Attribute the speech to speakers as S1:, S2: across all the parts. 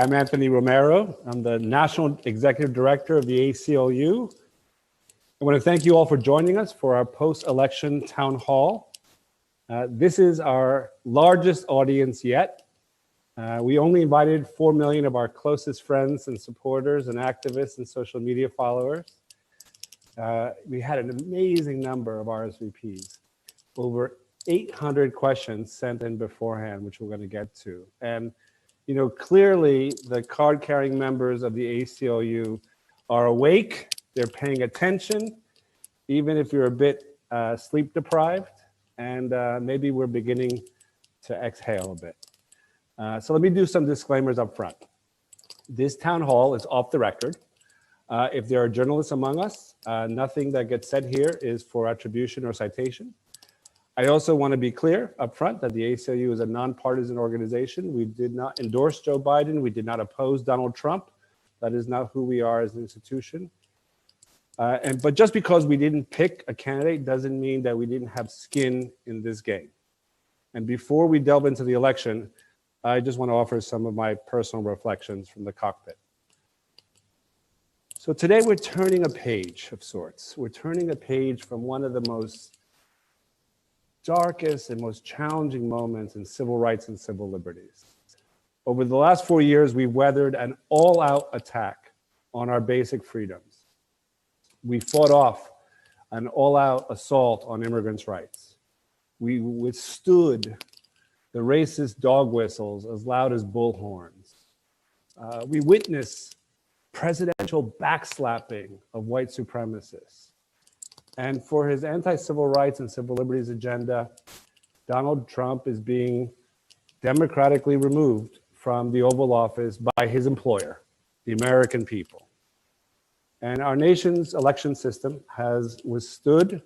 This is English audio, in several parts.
S1: I'm Anthony Romero. I'm the National Executive Director of the ACLU. I want to thank you all for joining us for our post-election town hall. This is our largest audience yet. We only invited 4 million of our closest friends and supporters and activists and social media followers. We had an amazing number of RSVPs, over 800 questions sent in beforehand, which we're going to get to. And you know, clearly the card-carrying members of the ACLU are awake, they're paying attention, even if you're a bit sleep deprived, and maybe we're beginning to exhale a bit. So let me do some disclaimers up front. This town hall is off the record. If there are journalists among us, nothing that gets said here is for attribution or citation. I also want to be clear up front that the ACLU is a nonpartisan organization. We did not endorse Joe Biden. We did not oppose Donald Trump. That is not who we are as an institution. But just because we didn't pick a candidate doesn't mean that we didn't have skin in this game. And before we delve into the election, I just want to offer some of my personal reflections from the cockpit. So today we're turning a page of sorts. We're turning a page from one of the most darkest and most challenging moments in civil rights and civil liberties. Over the last 4 years, we've weathered an all-out attack on our basic freedoms. We fought off an all-out assault on immigrants' rights. We withstood the racist dog whistles as loud as bullhorns. We witnessed presidential backslapping of white supremacists. And for his anti-civil rights and civil liberties agenda, Donald Trump is being democratically removed from the Oval Office by his employer, the American people. And our nation's election system has withstood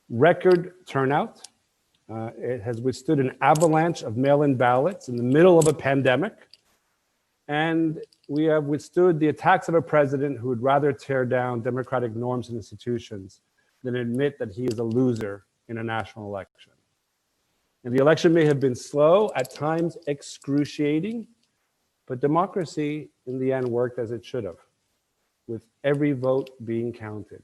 S1: record turnout. It has withstood an avalanche of mail-in ballots in the middle of a pandemic. And we have withstood the attacks of a president who would rather tear down democratic norms and institutions than admit that he is a loser in a national election. And the election may have been slow, at times excruciating, but democracy in the end worked as it should have, with every vote being counted.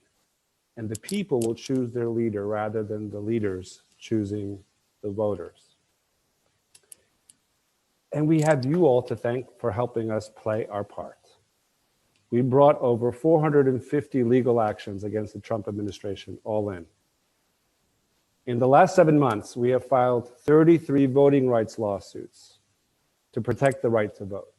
S1: And the people will choose their leader rather than the leaders choosing the voters. And we have you all to thank for helping us play our part. We brought over 450 legal actions against the Trump administration, all in. In the last 7 months, we have filed 33 voting rights lawsuits to protect the right to vote.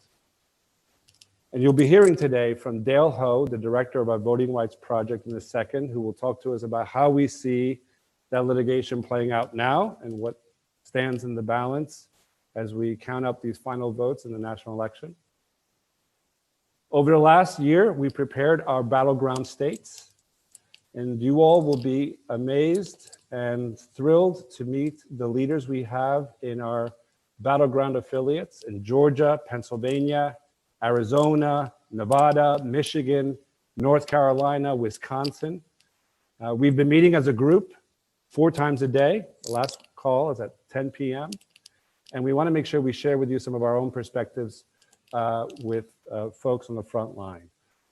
S1: And you'll be hearing today from Dale Ho, the director of our Voting Rights Project, in a second, who will talk to us about how we see that litigation playing out now and what stands in the balance as we count up these final votes in the national election. Over the last year, we prepared our battleground states, and you all will be amazed and thrilled to meet the leaders we have in our battleground affiliates in Georgia, Pennsylvania, Arizona, Nevada, Michigan, North Carolina, Wisconsin. We've been meeting as a group 4 times a day. The last call is at 10 p.m. And we want to make sure we share with you some of our own perspectives with folks on the front line.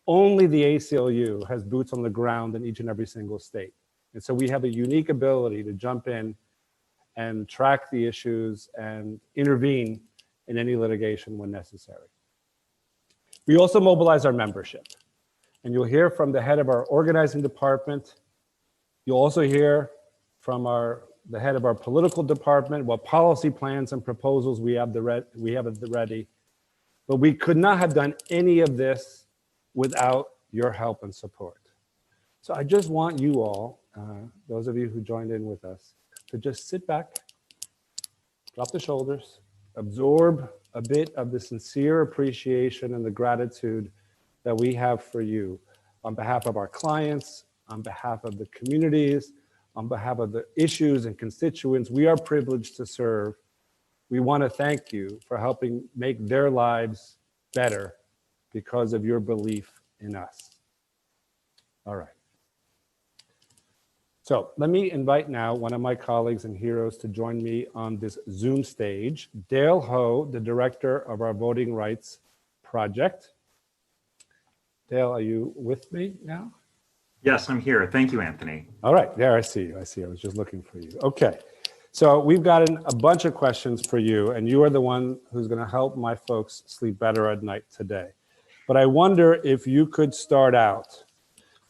S1: Only the ACLU has boots on the ground in each and every single state. And so we have a unique ability to jump in and track the issues and intervene in any litigation when necessary. We also mobilize our membership. And you'll hear from the head of our organizing department. You'll also hear from the head of our political department what policy plans and proposals we have at the ready. But we could not have done any of this without your help and support. So I just want you all, those of you who joined in with us, to just sit back, drop the shoulders, absorb a bit of the sincere appreciation and the gratitude that we have for you on behalf of our clients, on behalf of the communities, on behalf of the issues and constituents we are privileged to serve. We want to thank you for helping make their lives better because of your belief in us. All right. So let me invite now one of my colleagues and heroes to join me on this Zoom stage, Dale Ho, the director of our Voting Rights project. Dale, are you with me now?
S2: Yes, I'm here. Thank you, Anthony.
S1: All right, there, I see you. I see. I was just looking for you. Okay. So we've gotten a bunch of questions for you, and you are the one who's going to help my folks sleep better at night today. But I wonder if you could start out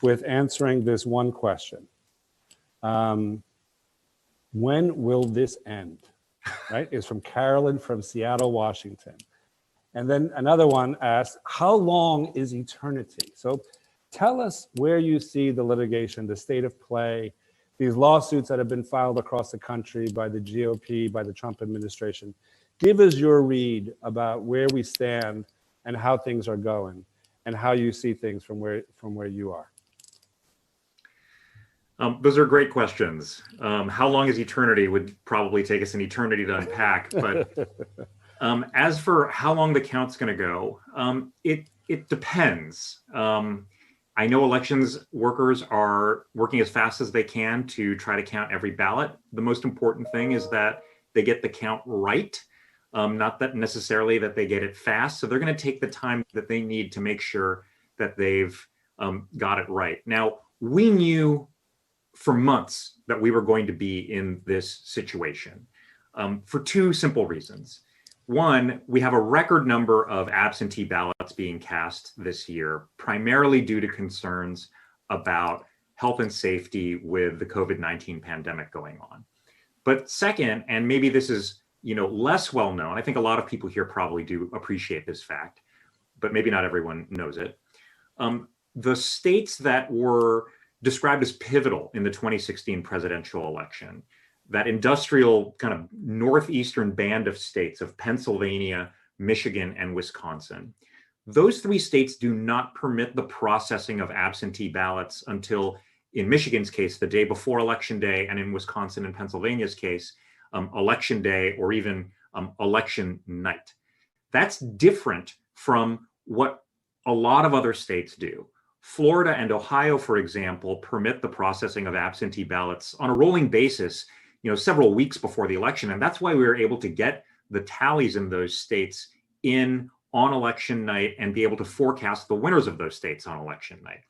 S1: with answering this one question. When will this end? Right? It's from Carolyn from Seattle, Washington. And then another one asks, how long is eternity? So tell us where you see the litigation, the state of play, these lawsuits that have been filed across the country by the GOP, by the Trump administration. Give us your read about where we stand and how things are going and how you see things from where you are.
S2: Those are great questions. How long is eternity would probably take us an eternity to unpack. But as for how long the count's going to go, it depends. I know elections workers are working as fast as they can to try to count every ballot. The most important thing is that they get the count right, not that necessarily that they get it fast. So they're going to take the time that they need to make sure that they've got it right. Now, we knew for months that we were going to be in this situation for two simple reasons. One, we have a record number of absentee ballots being cast this year, primarily due to concerns about health and safety with the COVID-19 pandemic going on. But second, and maybe this is less well known, I think a lot of people here probably do appreciate this fact, but maybe not everyone knows it. The states that were described as pivotal in the 2016 presidential election, that industrial kind of northeastern band of states of Pennsylvania, Michigan, and Wisconsin. Those three states do not permit the processing of absentee ballots until, in Michigan's case, the day before Election Day, and in Wisconsin and Pennsylvania's case, Election Day or even election night. That's different from what a lot of other states do. Florida and Ohio, for example, permit the processing of absentee ballots on a rolling basis, several weeks before the election. And that's why we were able to get the tallies in those states in on election night and be able to forecast the winners of those states on election night.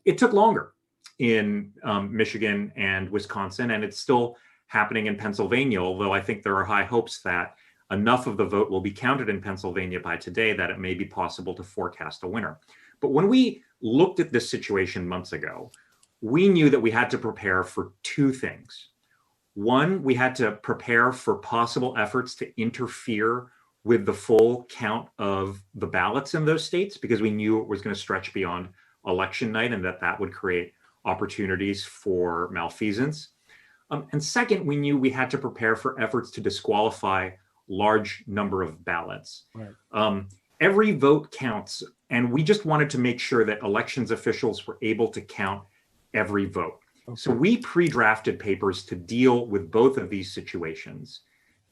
S2: It took longer in Michigan and Wisconsin, and it's still happening in Pennsylvania, although I think there are high hopes that enough of the vote will be counted in Pennsylvania by today that it may be possible to forecast a winner. But when we looked at this situation months ago, we knew that we had to prepare for two things. One, we had to prepare for possible efforts to interfere with the full count of the ballots in those states, because we knew it was going to stretch beyond election night and that would create opportunities for malfeasance. And second, we knew we had to prepare for efforts to disqualify large number of ballots. Right. Every vote counts, and we just wanted to make sure that elections officials were able to count every vote. Okay. So we pre-drafted papers to deal with both of these situations,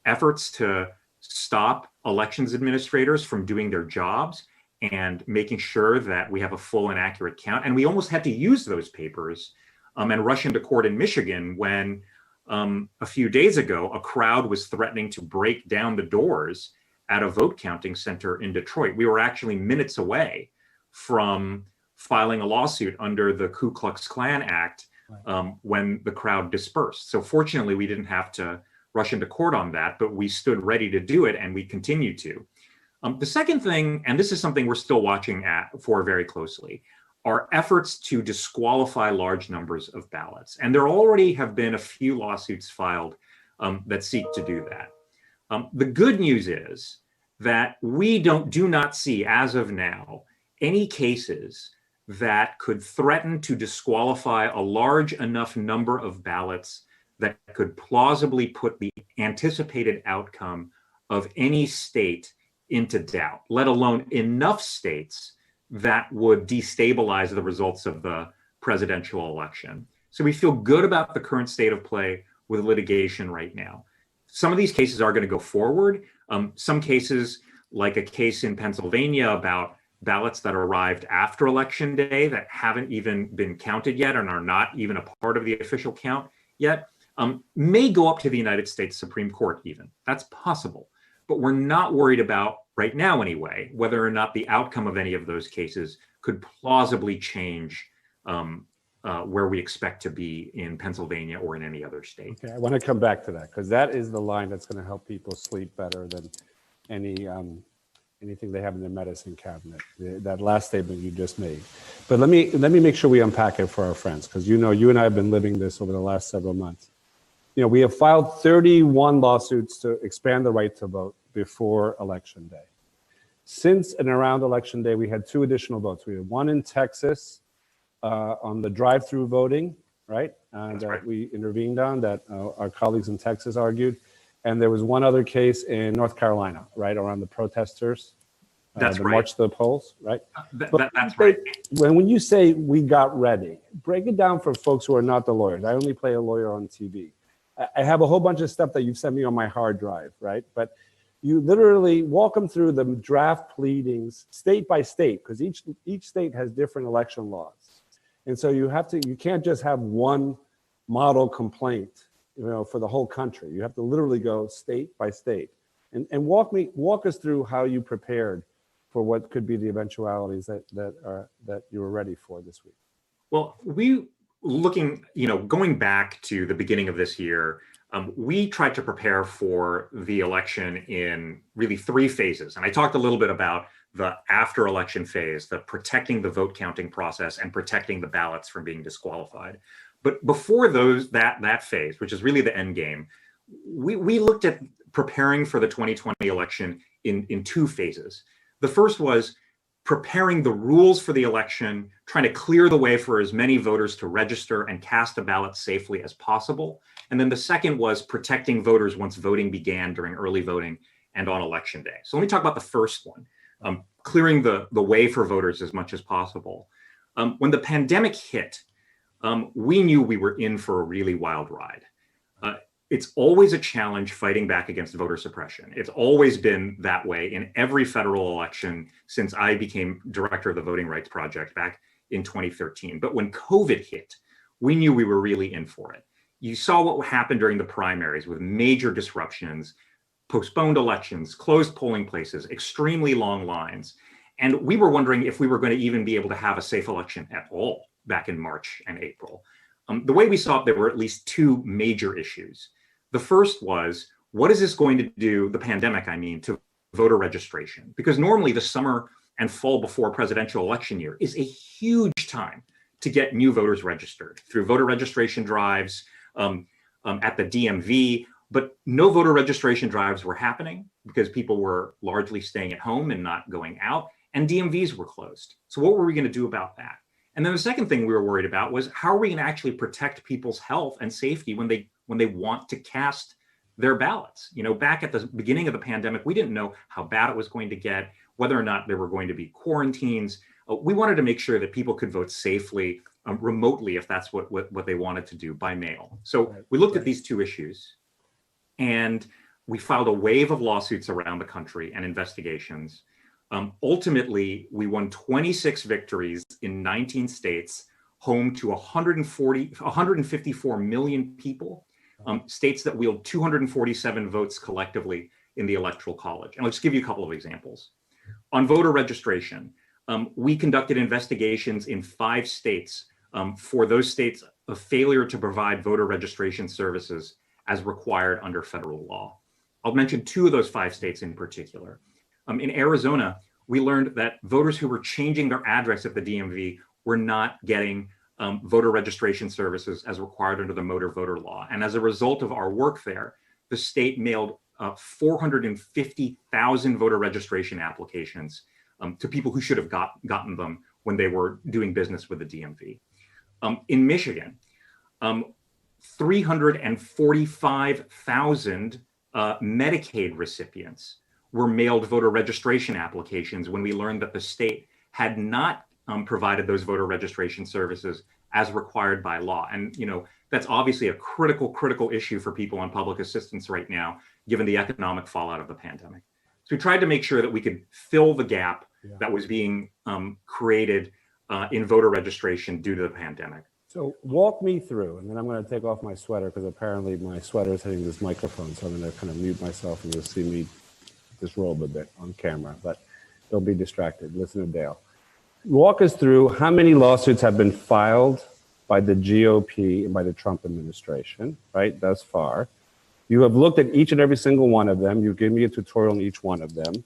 S2: efforts to stop elections administrators from doing their jobs and making sure that we have a full and accurate count. And we almost had to use those papers and rush into court in Michigan when a few days ago, a crowd was threatening to break down the doors at a vote counting center in Detroit. We were actually minutes away from filing a lawsuit under the Ku Klux Klan Act when the crowd dispersed. So fortunately, we didn't have to rush into court on that, but we stood ready to do it, and we continue to. The second thing, and this is something we're still watching for very closely, are efforts to disqualify large numbers of ballots. And there already have been a few lawsuits filed that seek to do that. The good news is that we do not see, as of now, any cases that could threaten to disqualify a large enough number of ballots that could plausibly put the anticipated outcome of any state into doubt, let alone enough states that would destabilize the results of the presidential election. So we feel good about the current state of play with litigation right now. Some of these cases are going to go forward. Some cases, like a case in Pennsylvania about ballots that arrived after Election Day that haven't even been counted yet and are not even a part of the official count yet, may go up to the United States Supreme Court even. That's possible. But we're not worried about right now anyway, whether or not the outcome of any of those cases could plausibly change where we expect to be in Pennsylvania or in any other state.
S1: Okay, I want to come back to that because that is the line that's going to help people sleep better than anything they have in their medicine cabinet. That last statement you just made. But let me make sure we unpack it for our friends, because you and I have been living this over the last several months. We have filed 31 lawsuits to expand the right to vote before Election Day. Since and around Election Day, we had 2 additional votes. We had one in Texas on the drive-through voting, right? That we intervened on, that our colleagues in Texas argued. And there was one other case in North Carolina, right, around the protesters.
S2: That's
S1: the
S2: right.
S1: March to the polls, right?
S2: That's right.
S1: When you say we got ready, break it down for folks who are not the lawyers. I only play a lawyer on TV. I have a whole bunch of stuff that you've sent me on my hard drive, right? But you literally walk them through the draft pleadings state by state, because each state has different election laws. And so you can't just have one model complaint, for the whole country. You have to literally go state by state. And walk us through how you prepared for what could be the eventualities that you were ready for this week.
S2: Well, going back to the beginning of this year, we tried to prepare for the election in really 3 phases. And I talked a little bit about the after election phase, the protecting the vote counting process and protecting the ballots from being disqualified. But before that phase, which is really the end game, we looked at preparing for the 2020 election in 2 phases. The first was preparing the rules for the election, trying to clear the way for as many voters to register and cast a ballot safely as possible. And then the second was protecting voters once voting began during early voting and on election day. So let me talk about the first one, clearing the way for voters as much as possible. When the pandemic hit, we knew we were in for a really wild ride. It's always a challenge fighting back against voter suppression. It's always been that way in every federal election since I became director of the Voting Rights Project back in 2013. But when COVID hit, we knew we were really in for it. You saw what happened during the primaries with major disruptions, postponed elections, closed polling places, extremely long lines. And we were wondering if we were going to even be able to have a safe election at all back in March and April. The way we saw it, there were at least 2 major issues. The first was, what is this going to do, the pandemic, I mean, to voter registration? Because normally the summer and fall before presidential election year is a huge time to get new voters registered through voter registration drives at the DMV. But no voter registration drives were happening because people were largely staying at home and not going out, and DMVs were closed. So what were we going to do about that? And then the second thing we were worried about was, how are we going to actually protect people's health and safety when they want to cast their ballots? Back at the beginning of the pandemic, we didn't know how bad it was going to get, whether or not there were going to be quarantines. We wanted to make sure that people could vote safely, remotely, if that's what they wanted to do, by mail. So we looked at these 2 issues, and we filed a wave of lawsuits around the country and investigations. Ultimately, we won 26 victories in 19 states, home to 154 million people, states that wield 247 votes collectively in the Electoral College. And I'll just give you a couple of examples. On voter registration, we conducted investigations in 5 states for those states of failure to provide voter registration services as required under federal law. I'll mention 2 of those 5 states in particular. In Arizona, we learned that voters who were changing their address at the DMV were not getting voter registration services as required under the motor voter law. And as a result of our work there, the state mailed 450,000 voter registration applications to people who should have gotten them when they were doing business with the DMV. In Michigan, 345,000 Medicaid recipients were mailed voter registration applications when we learned that the state had not provided those voter registration services as required by law. And that's obviously a critical issue for people on public assistance right now, given the economic fallout of the pandemic. So we tried to make sure that we could fill the gap that was being created in voter registration due to the pandemic.
S1: So walk me through, and then I'm going to take off my sweater because apparently my sweater is hitting this microphone. So I'm going to kind of mute myself and you'll see me disrobe a bit on camera, but they'll be distracted. Listen to Dale. Walk us through how many lawsuits have been filed by the GOP and by the Trump administration, right, thus far. You have looked at each and every single one of them. You've given me a tutorial on each one of them.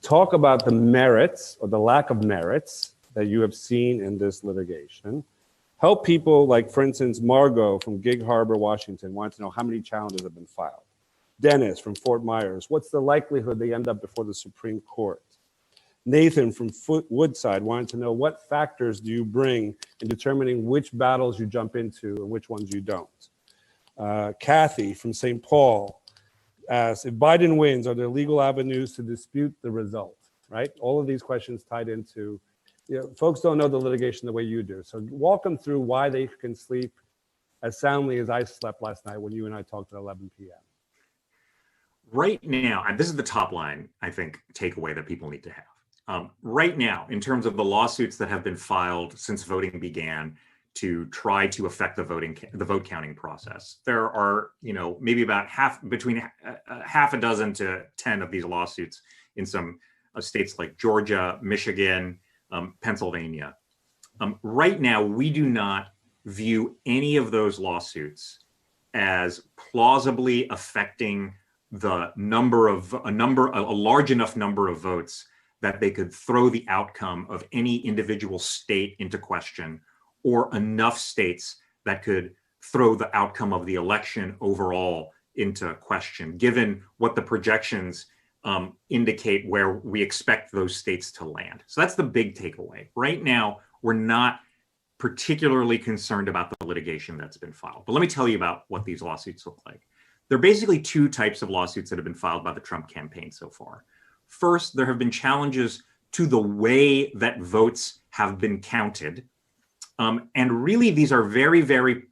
S1: Talk about the merits or the lack of merits that you have seen in this litigation. Help people like, for instance, Margot from Gig Harbor, Washington, wanted to know how many challenges have been filed. Dennis from Fort Myers, what's the likelihood they end up before the Supreme Court? Nathan from Woodside wanted to know what factors do you bring in determining which battles you jump into and which ones you don't. Kathy from St. Paul asked, if Biden wins, are there legal avenues to dispute the result, right? All of these questions tied into, folks don't know the litigation the way you do. So walk them through why they can sleep as soundly as I slept last night when you and I talked at 11 p.m.
S2: Right now, and this is the top line, I think, takeaway that people need to have. Right now, in terms of the lawsuits that have been filed since voting began to try to affect the vote counting process, there are, maybe about between half a dozen to 10 of these lawsuits in some states like Georgia, Michigan, Pennsylvania. Right now, we do not view any of those lawsuits as plausibly affecting the a large enough number of votes that they could throw the outcome of any individual state into question, or enough states that could throw the outcome of the election overall into question, given what the projections indicate where we expect those states to land. So that's the big takeaway. Right now, we're not particularly concerned about the litigation that's been filed. But let me tell you about what these lawsuits look like. There are basically two types of lawsuits that have been filed by the Trump campaign so far. First, there have been challenges to the way that votes have been counted. And really, these are very, very,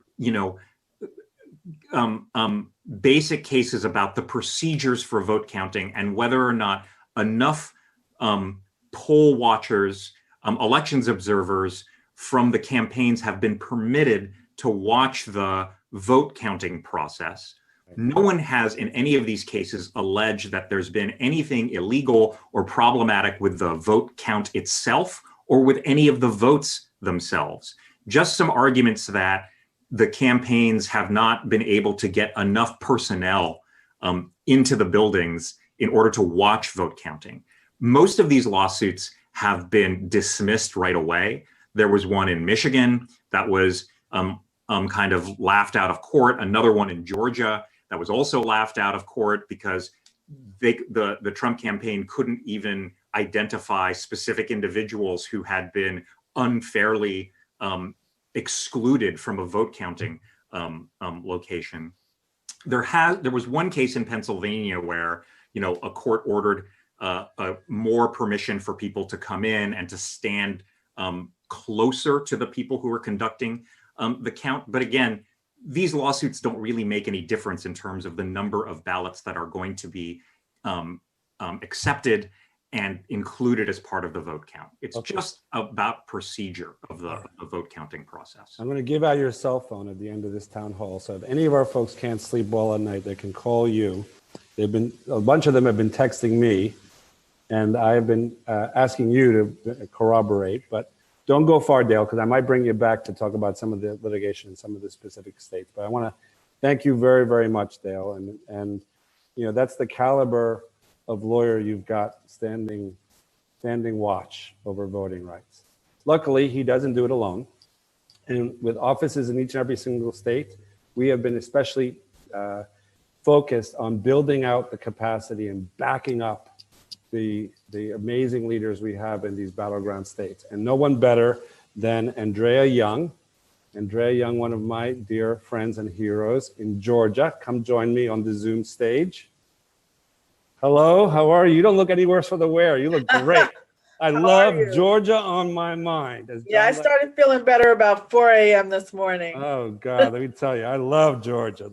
S2: basic cases about the procedures for vote counting and whether or not enough poll watchers, elections observers from the campaigns have been permitted to watch the vote counting process. No one has in any of these cases alleged that there's been anything illegal or problematic with the vote count itself or with any of the votes themselves. Just some arguments that the campaigns have not been able to get enough personnel into the buildings in order to watch vote counting. Most of these lawsuits have been dismissed right away. There was one in Michigan that was kind of laughed out of court, another one in Georgia that was also laughed out of court because the Trump campaign couldn't even identify specific individuals who had been unfairly excluded from a vote counting location. There was one case in Pennsylvania where a court ordered more permission for people to come in and to stand closer to the people who were conducting the count. But again, these lawsuits don't really make any difference in terms of the number of ballots that are going to be accepted and included as part of the vote count. It's just about procedure of the vote counting process.
S1: I'm going to give out your cell phone at the end of this town hall. So if any of our folks can't sleep well at night, they can call you. A bunch of them have been texting me, and I've been asking you to corroborate, but don't go far, Dale, because I might bring you back to talk about some of the litigation in some of the specific states. But I want to thank you very, very much, Dale. And that's the caliber of lawyer you've got standing watch over voting rights. Luckily, he doesn't do it alone. And with offices in each and every single state, we have been especially focused on building out the capacity and backing up the amazing leaders we have in these battleground states. And no one better than Andrea Young. Andrea Young, one of my dear friends and heroes in Georgia. Come join me on the Zoom stage. Hello, how are you? You don't look any worse for the wear. You look great. I love Georgia on my mind.
S3: Yeah, I started feeling better about 4 a.m. this morning.
S1: Oh, God, let me tell you, I love Georgia,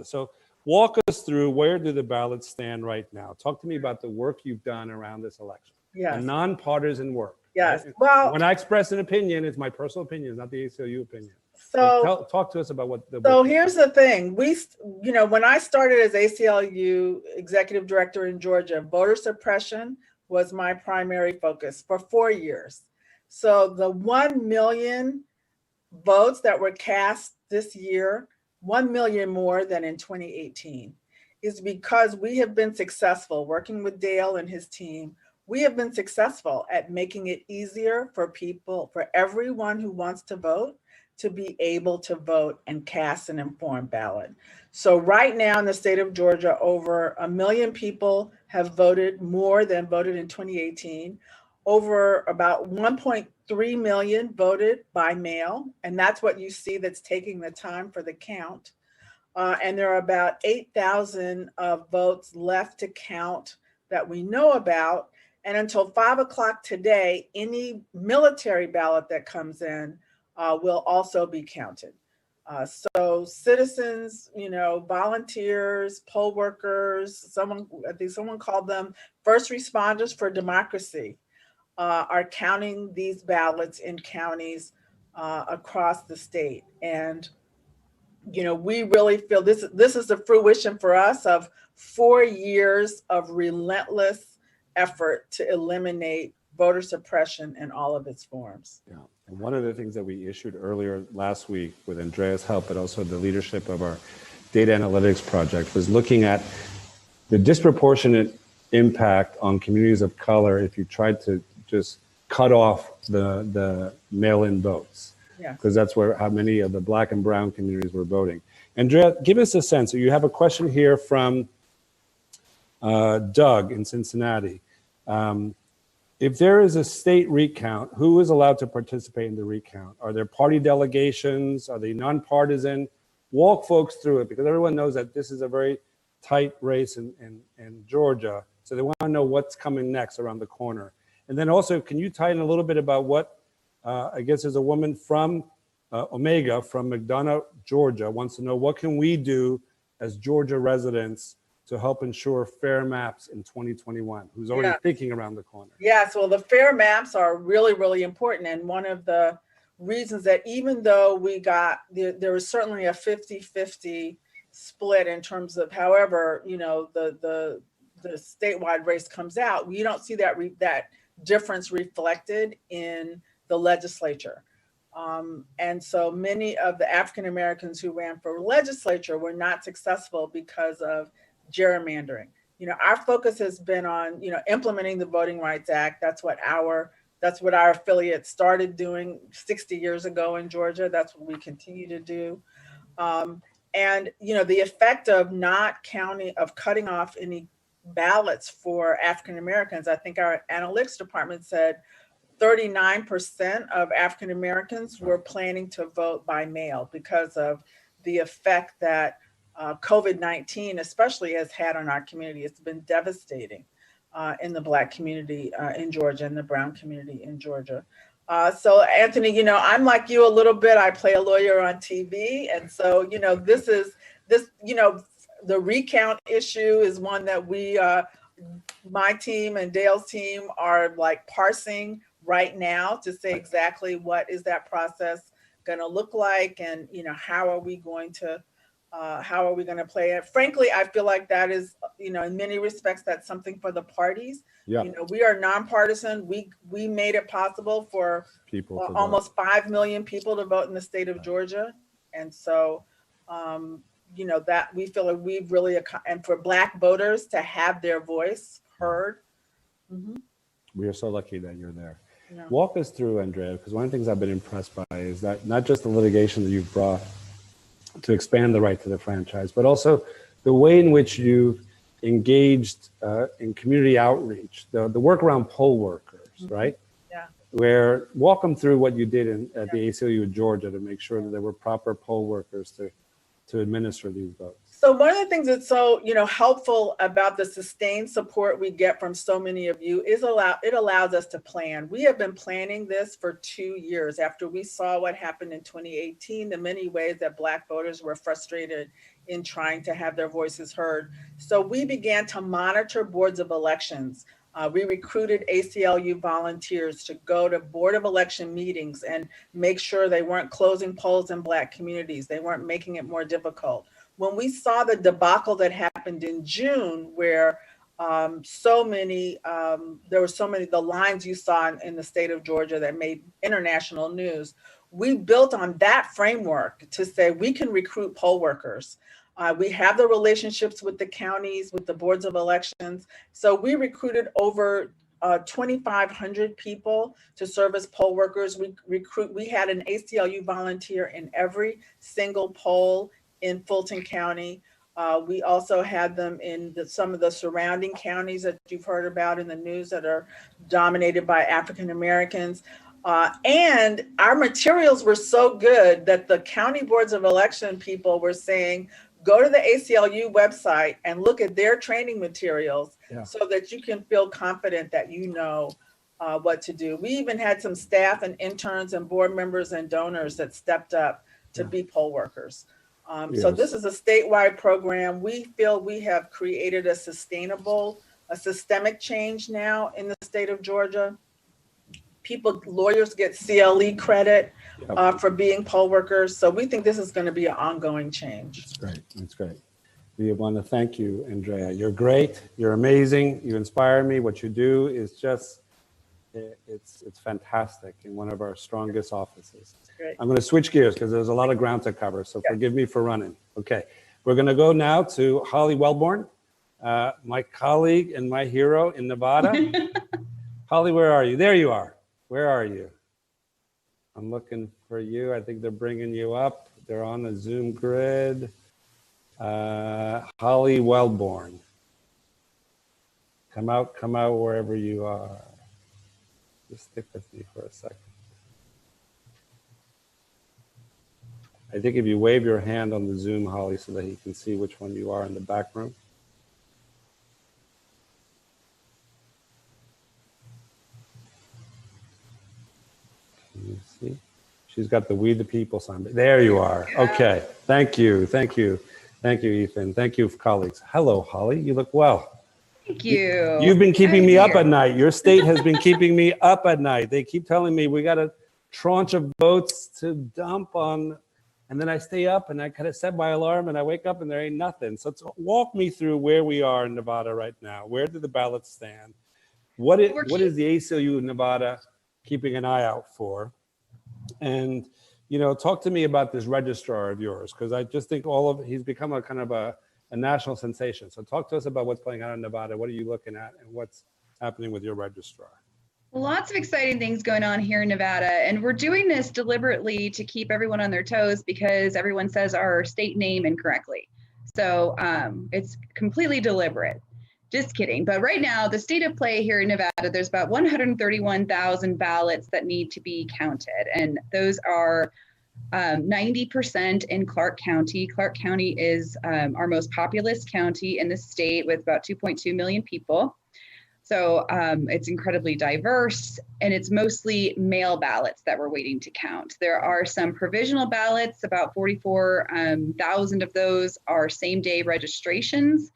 S1: So walk us through, where do the ballots stand right now? Talk to me about the work you've done around this election.
S3: Yes.
S1: The nonpartisan work.
S3: Yes.
S1: Right?
S3: Well,
S1: when I express an opinion, it's my personal opinion, it's not the ACLU opinion.
S3: So,
S1: Talk to us about what the.
S3: so here's the thing. When I started as ACLU executive director in Georgia, voter suppression was my primary focus for 4 years. So the 1 million votes that were cast this year, 1 million more than in 2018, is because we have been successful working with Dale and his team. We have been successful at making it easier for people, for everyone who wants to vote, to be able to vote and cast an informed ballot. So right now in the state of Georgia, over 1 million people have voted, more than voted in 2018. Over about 1.3 million voted by mail, and that's what you see that's taking the time for the count. And there are about 8,000 votes left to count that we know about. And until 5 o'clock today, any military ballot that comes in will also be counted. So citizens, volunteers, poll workers, I think someone called them first responders for democracy, are counting these ballots in counties across the state. And we really feel this is the fruition for us of 4 years of relentless effort to eliminate voter suppression in all of its forms.
S1: Yeah. And one of the things that we issued earlier last week with Andrea's help, but also the leadership of our data analytics project, was looking at the disproportionate impact on communities of color if you tried to just cut off the mail-in votes.
S3: Yeah.
S1: Because that's how many of the Black and brown communities were voting. Andrea, give us a sense. You have a question here from Doug in Cincinnati. If there is a state recount, who is allowed to participate in the recount? Are there party delegations? Are they nonpartisan? Walk folks through it, because everyone knows that this is a very tight race in Georgia. So they want to know what's coming next around the corner. And then also, can you tie in a little bit about what, I guess there's a woman from Omega, from McDonough, Georgia, wants to know, what can we do as Georgia residents to help ensure fair maps in 2021, who's already thinking around the corner?
S3: Yes, well, the fair maps are really, really important. And one of the reasons that even though there was certainly a 50-50 split in terms of however, the statewide race comes out, we don't see that difference reflected in the legislature. And so many of the African Americans who ran for legislature were not successful because of gerrymandering. Our focus has been on, implementing the Voting Rights Act. That's what our affiliate started doing 60 years ago in Georgia. That's what we continue to do. And, the effect of cutting off any ballots for African Americans, I think our analytics department said 39% of African Americans were planning to vote by mail because of the effect that COVID-19 especially has had on our community. It's been devastating in the Black community in Georgia and the brown community in Georgia. So Anthony, I'm like you a little bit. I play a lawyer on TV. And so, the recount issue is one that my team and Dale's team are like parsing right now to say exactly what is that process going to look like, and how are we going to play it. Frankly, I feel like that is, in many respects, that's something for the parties.
S1: Yeah.
S3: We are nonpartisan. We made it possible for
S1: People
S3: almost 5 million people to vote in the state of Georgia, and so that we feel like we've really, and for Black voters to have their voice heard. Mm-hmm.
S1: We are so lucky that you're there.
S3: Yeah.
S1: Walk us through, Andrea, because one of the things I've been impressed by is that not just the litigation that you've brought to expand the right to the franchise, but also the way in which you've engaged in community outreach, the work around poll workers, right?
S3: Yeah.
S1: Walk them through what you did at the ACLU in Georgia to make sure that there were proper poll workers to administer these votes.
S3: So one of the things that's so helpful about the sustained support we get from so many of you is it allows us to plan. We have been planning this for 2 years after we saw what happened in 2018, the many ways that Black voters were frustrated in trying to have their voices heard. So we began to monitor boards of elections We recruited ACLU volunteers to go to Board of Election meetings and make sure they weren't closing polls in Black communities. They weren't making it more difficult. When we saw the debacle that happened in June, where there were so many, the lines you saw in the state of Georgia that made international news, we built on that framework to say we can recruit poll workers. We have the relationships with the counties, with the boards of elections. So we recruited over 2,500 people to serve as poll workers. We had an ACLU volunteer in every single poll in Fulton County. We also had them in some of the surrounding counties that you've heard about in the news that are dominated by African Americans. And our materials were so good that the county boards of election people were saying, go to the ACLU website and look at their training materials so that you can feel confident that you know what to do. We even had some staff and interns and board members and donors that stepped up to be poll workers. So this is a statewide program. We feel we have created a systemic change now in the state of Georgia. Lawyers get CLE credit for being poll workers. So we think this is going to be an ongoing change.
S1: That's great. That's great. We want to thank you, Andrea. You're great. You're amazing. You inspire me. What you do is just, it's fantastic in one of our strongest offices.
S3: Great.
S1: I'm going to switch gears because there's a lot of ground to cover. So forgive me for running. Okay. We're going to go now to Holly Wellborn, my colleague and my hero in Nevada. Holly, where are you? There you are. Where are you? I'm looking for you. I think they're bringing you up. They're on the Zoom grid. Holly Wellborn. Come out wherever you are. Just stick with me for a second. I think if you wave your hand on the Zoom, Holly, so that he can see which one you are in the back room. You see, she's got the "We the People" sign. There you are. Okay. Thank you. Thank you. Thank you, Ethan. Thank you, colleagues. Hello, Holly. You look well.
S4: Thank you.
S1: You've been keeping me up at night. Your state has been keeping me up at night. They keep telling me we got a tranche of votes to dump on, and then I stay up and I kind of set my alarm and I wake up and there ain't nothing. So walk me through where we are in Nevada right now. Where do the ballots stand? What is the ACLU in Nevada keeping an eye out for? And, you know, talk to me about this registrar of yours, because I just think he's become a kind of a national sensation. So talk to us about what's going on in Nevada. What are you looking at and what's happening with your registrar?
S4: Lots of exciting things going on here in Nevada, and we're doing this deliberately to keep everyone on their toes because everyone says our state name incorrectly. So it's completely deliberate. Just kidding. But right now, the state of play here in Nevada, there's about 131,000 ballots that need to be counted. And those are 90% in Clark County. Clark County is our most populous county in the state with about 2.2 million people. So it's incredibly diverse, and it's mostly mail ballots that we're waiting to count. There are some provisional ballots, about 44,000 of those are same-day registrations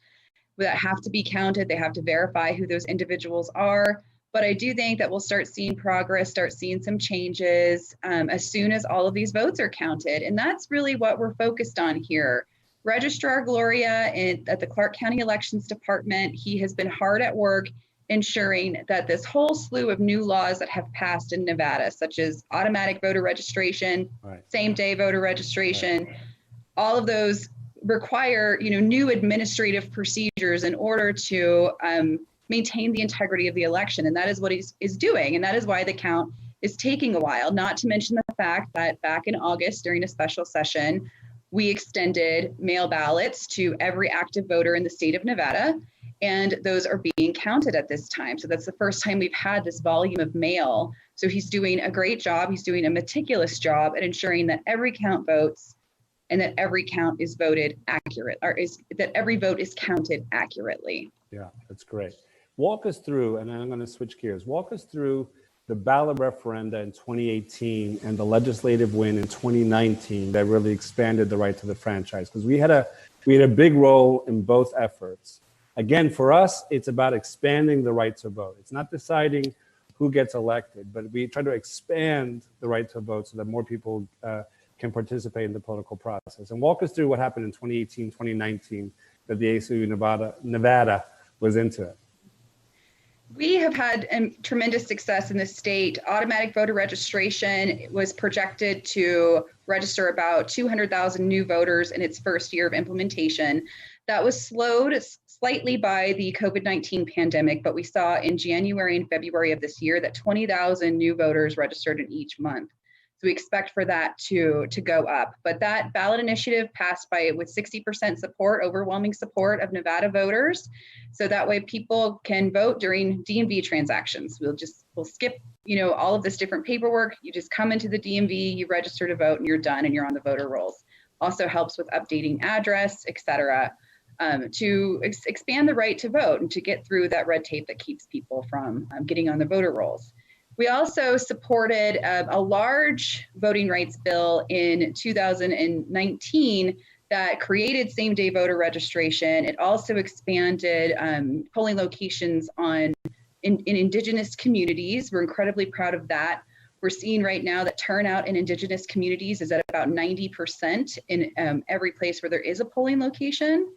S4: that have to be counted. They have to verify who those individuals are. But I do think that we'll start seeing progress, start seeing some changes as soon as all of these votes are counted. And that's really what we're focused on here. Registrar Gloria at the Clark County Elections Department, he has been hard at work ensuring that this whole slew of new laws that have passed in Nevada, such as automatic voter registration, same-day voter registration, all of those require, new administrative procedures in order to maintain the integrity of the election. And that is what he's doing. And that is why the count is taking a while, not to mention the fact that back in August during a special session, we extended mail ballots to every active voter in the state of Nevada. And those are being counted at this time. So that's the first time we've had this volume of mail. So he's doing a great job. He's doing a meticulous job at ensuring that every count votes and that every count is voted accurate, or that every vote is counted accurately.
S1: Yeah, that's great. Walk us through, and I'm going to switch gears. Walk us through the ballot referenda in 2018 and the legislative win in 2019 that really expanded the right to the franchise, because we had a big role in both efforts. Again, for us, it's about expanding the right to vote. It's not deciding who gets elected, but we try to expand the right to vote so that more people can participate in the political process. And walk us through what happened in 2018, 2019, that the ACLU Nevada was into it.
S4: We have had tremendous success in the state. Automatic voter registration was projected to register about 200,000 new voters in its first year of implementation. That was slowed slightly by the COVID-19 pandemic, but we saw in January and February of this year that 20,000 new voters registered in each month. So we expect for that to go up. But that ballot initiative passed with 60% support, overwhelming support of Nevada voters. So that way people can vote during DMV transactions. We'll skip, all of this different paperwork. You just come into the DMV, you register to vote, and you're done, and you're on the voter rolls. Also helps with updating address, et cetera, to expand the right to vote and to get through that red tape that keeps people from getting on the voter rolls. We also supported a large voting rights bill in 2019 that created same-day voter registration. It also expanded polling locations in Indigenous communities. We're incredibly proud of that. We're seeing right now that turnout in Indigenous communities is at about 90% in every place where there is a polling location.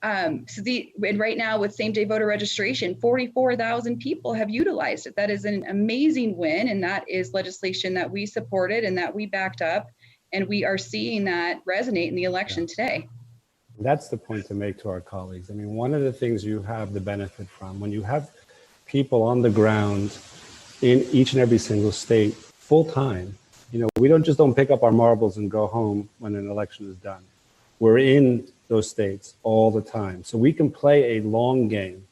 S4: And right now with same-day voter registration, 44,000 people have utilized it. That is an amazing win, and that is legislation that we supported and that we backed up, and we are seeing that resonate in the election today.
S1: That's the point to make to our colleagues. I mean, one of the things you have the benefit from when you have people on the ground in each and every single state full time, we don't pick up our marbles and go home when an election is done. We're in those states all the time. So we can play a long game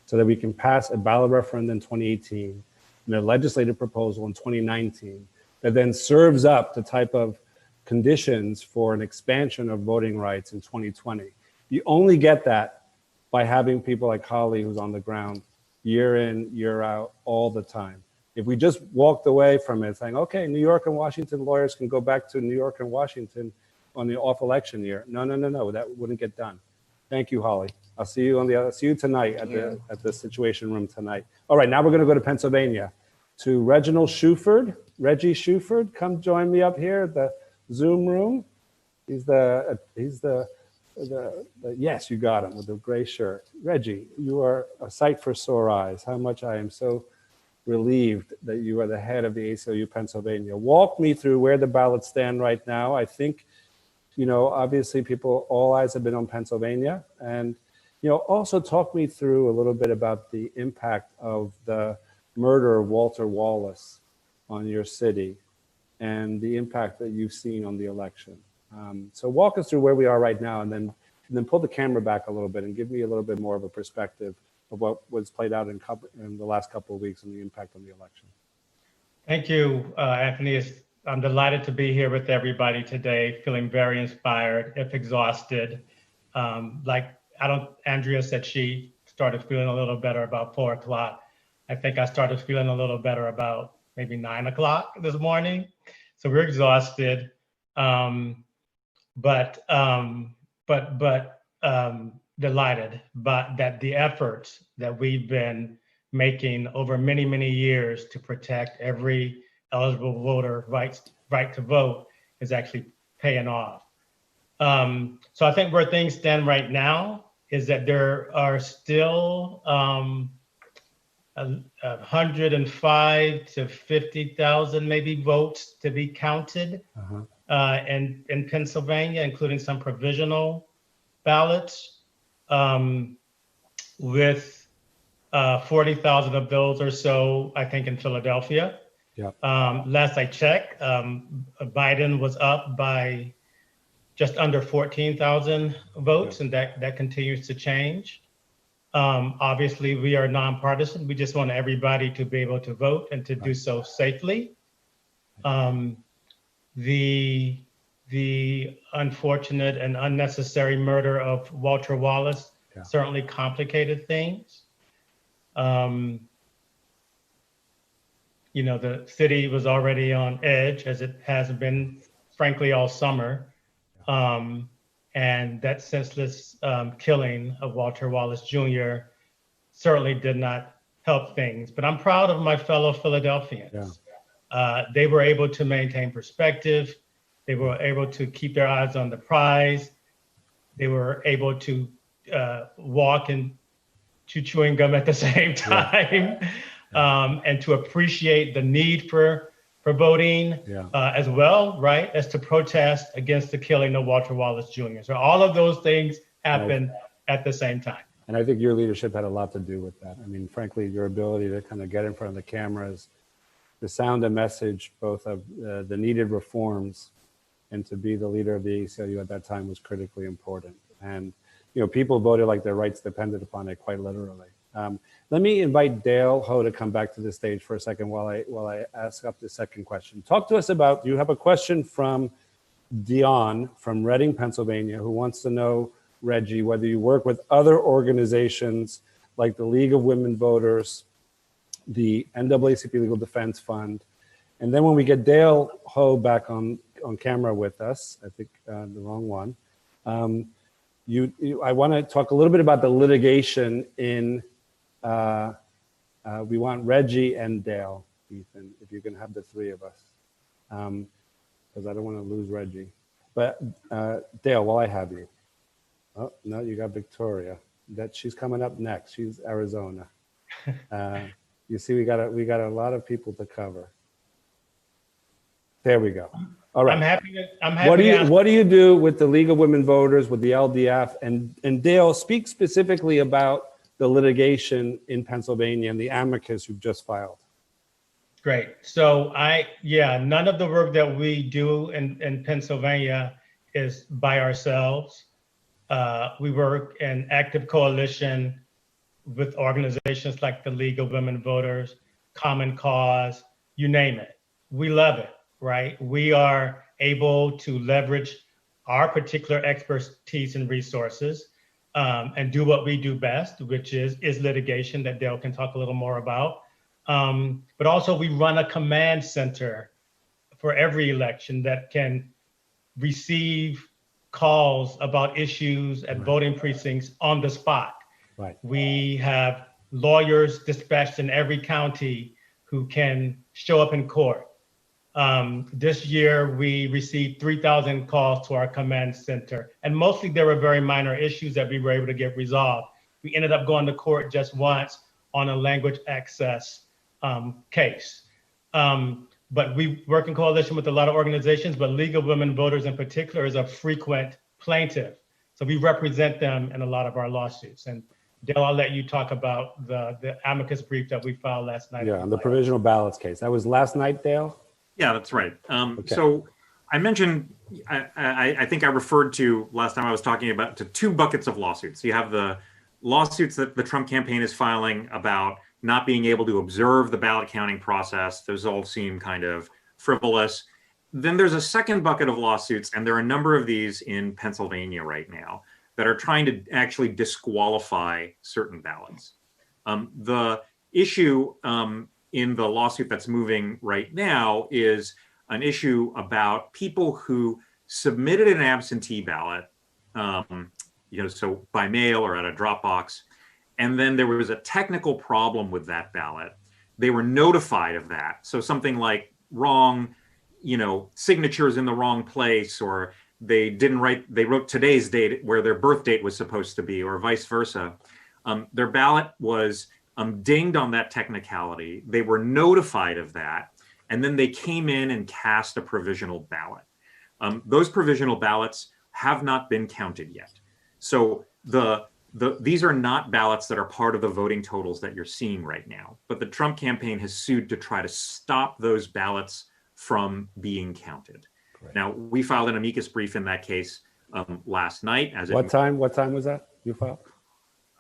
S1: so that we can pass a ballot referendum in 2018 and a legislative proposal in 2019 that then serves up the type of conditions for an expansion of voting rights in 2020. You only get that by having people like Holly, who's on the ground year in, year out, all the time. If we just walked away from it saying, okay, New York and Washington lawyers can go back to New York and Washington on the off election year. No, that wouldn't get done. Thank you, Holly. I'll see you tonight at the Situation Room tonight. All right, now we're going to go to Pennsylvania to Reginald Shuford. Reggie Shuford, come join me up here at the Zoom room. He's the yes, you got him with the gray shirt. Reggie, you are a sight for sore eyes. How much I am so relieved that you are the head of the ACLU Pennsylvania. Walk me through where the ballots stand right now. I think, obviously all eyes have been on Pennsylvania, and, also talk me through a little bit about the impact of the murder of Walter Wallace on your city and the impact that you've seen on the election. So walk us through where we are right now, and then pull the camera back a little bit and give me a little bit more of a perspective of what was played out in the last couple of weeks and the impact on the election.
S5: Thank you, Anthony. I'm delighted to be here with everybody today, feeling very inspired, if exhausted. Andrea said she started feeling a little better about 4 o'clock. I think I started feeling a little better about maybe 9 o'clock this morning. So we're exhausted, but delighted that the efforts that we've been making over many, many years to protect every eligible voter right to vote is actually paying off. So I think where things stand right now is that there are still 105 to 50,000 maybe votes to be counted in Pennsylvania, including some provisional ballots, with 40,000 of those or so, I think, in Philadelphia.
S1: Yeah.
S5: Last I checked, Biden was up by just under 14,000 votes, and that continues to change. Obviously, we are nonpartisan. We just want everybody to be able to vote and to do so safely. The unfortunate and unnecessary murder of Walter Wallace certainly complicated things. The city was already on edge, as it has been, frankly, all summer. And that senseless killing of Walter Wallace Jr. certainly did not help things. But I'm proud of my fellow Philadelphians. They were able to maintain perspective. They were able to keep their eyes on the prize. They were able to walk and chew chewing gum at the same time, and to appreciate the need for voting as well, right, as to protest against the killing of Walter Wallace Jr. So all of those things happened at the same time.
S1: And I think your leadership had a lot to do with that. I mean, frankly, your ability to kind of get in front of the cameras, to sound a message both of the needed reforms and to be the leader of the ACLU at that time was critically important. And, you know, people voted like their rights depended upon it, quite literally. Let me invite Dale Ho to come back to the stage for a second while I ask up the second question. Talk to us about, you have a question from Dion from Reading, Pennsylvania, who wants to know, Reggie, whether you work with other organizations like the League of Women Voters, the NAACP Legal Defense Fund. And then when we get Dale Ho back on camera with us, I think the wrong one, I want to talk a little bit about the litigation in, we want Reggie and Dale, Ethan, if you can have the three of us, because I don't want to lose Reggie. But Dale, while I have you. Oh, no, you got Victoria. She's coming up next. She's Arizona. You see, we got a lot of people to cover. There we go. All right. I'm happy. What do you do with the League of Women Voters, with the LDF, and Dale, speak specifically about the litigation in Pennsylvania and the amicus you've just filed.
S5: Great. So none of the work that we do in Pennsylvania is by ourselves. We work in active coalition with organizations like the League of Women Voters, Common Cause, you name it. We love it, right? We are able to leverage our particular expertise and resources and do what we do best, which is litigation that Dale can talk a little more about. But also we run a command center for every election that can receive calls about issues at voting precincts on the spot.
S1: Right.
S5: We have lawyers dispatched in every county who can show up in court. This year, we received 3,000 calls to our command center, and mostly there were very minor issues that we were able to get resolved. We ended up going to court just once on a language access case. But we work in coalition with a lot of organizations, but League of Women Voters in particular is a frequent plaintiff. So we represent them in a lot of our lawsuits. And Dale, I'll let you talk about the amicus brief that we filed last night.
S1: Yeah, on the provisional ballots case. That was last night, Dale?
S2: Yeah, that's right. So I mentioned, I think I referred to last time I was talking about to two buckets of lawsuits. You have the lawsuits that the Trump campaign is filing about not being able to observe the ballot counting process. Those all seem kind of frivolous. Then there's a second bucket of lawsuits, and there are a number of these in Pennsylvania right now that are trying to actually disqualify certain ballots. The issue in the lawsuit that's moving right now is an issue about people who submitted an absentee ballot, so by mail or at a drop box, and then there was a technical problem with that ballot. They were notified of that. So something like wrong, signatures in the wrong place, or they wrote today's date where their birth date was supposed to be, or vice versa. Their ballot was dinged on that technicality. They were notified of that. And then they came in and cast a provisional ballot. Those provisional ballots have not been counted yet. So these are not ballots that are part of the voting totals that you're seeing right now. But the Trump campaign has sued to try to stop those ballots from being counted. Great. Now, we filed an amicus brief in that case last night. What time was that you filed?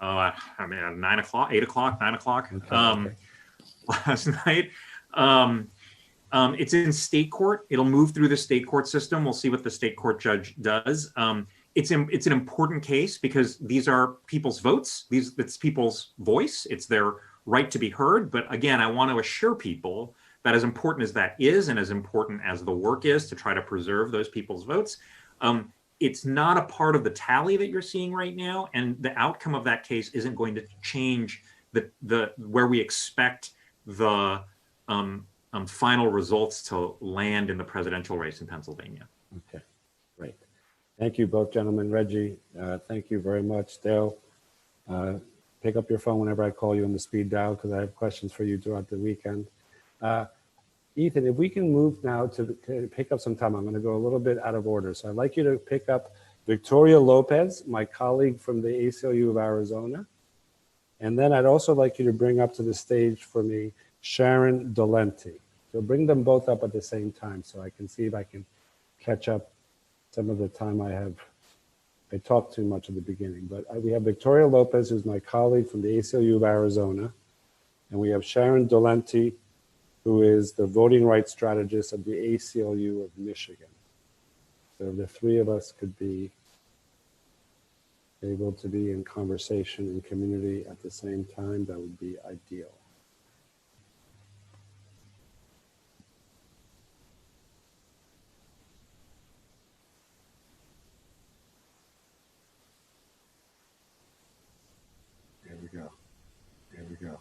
S2: At 9 o'clock, 8 o'clock, 9 o'clock last night. It's in state court. It'll move through the state court system. We'll see what the state court judge does. It's an important case because these are people's votes. It's people's voice. It's their right to be heard. But again, I want to assure people that as important as that is, and as important as the work is to try to preserve those people's votes, it's not a part of the tally that you're seeing right now, and the outcome of that case isn't going to change the where we expect the final results to land in the presidential race in Pennsylvania.
S1: Okay, great. Thank you both gentlemen. Reggie, thank you very much. Dale, pick up your phone whenever I call you on the speed dial because I have questions for you throughout the weekend. Ethan, if we can move now to pick up some time, I'm going to go a little bit out of order. So I'd like you to pick up Victoria Lopez, my colleague from the ACLU of Arizona. And then I'd also like you to bring up to the stage for me Sharon Dolenti. So bring them both up at the same time so I can see if I can catch up some of the time I talked too much at the beginning. But we have Victoria Lopez, who's my colleague from the ACLU of Arizona. And we have Sharon Dolenti, who is the voting rights strategist of the ACLU of Michigan. So if the three of us could be able to be in conversation and community at the same time, that would be ideal. There we go. There we go.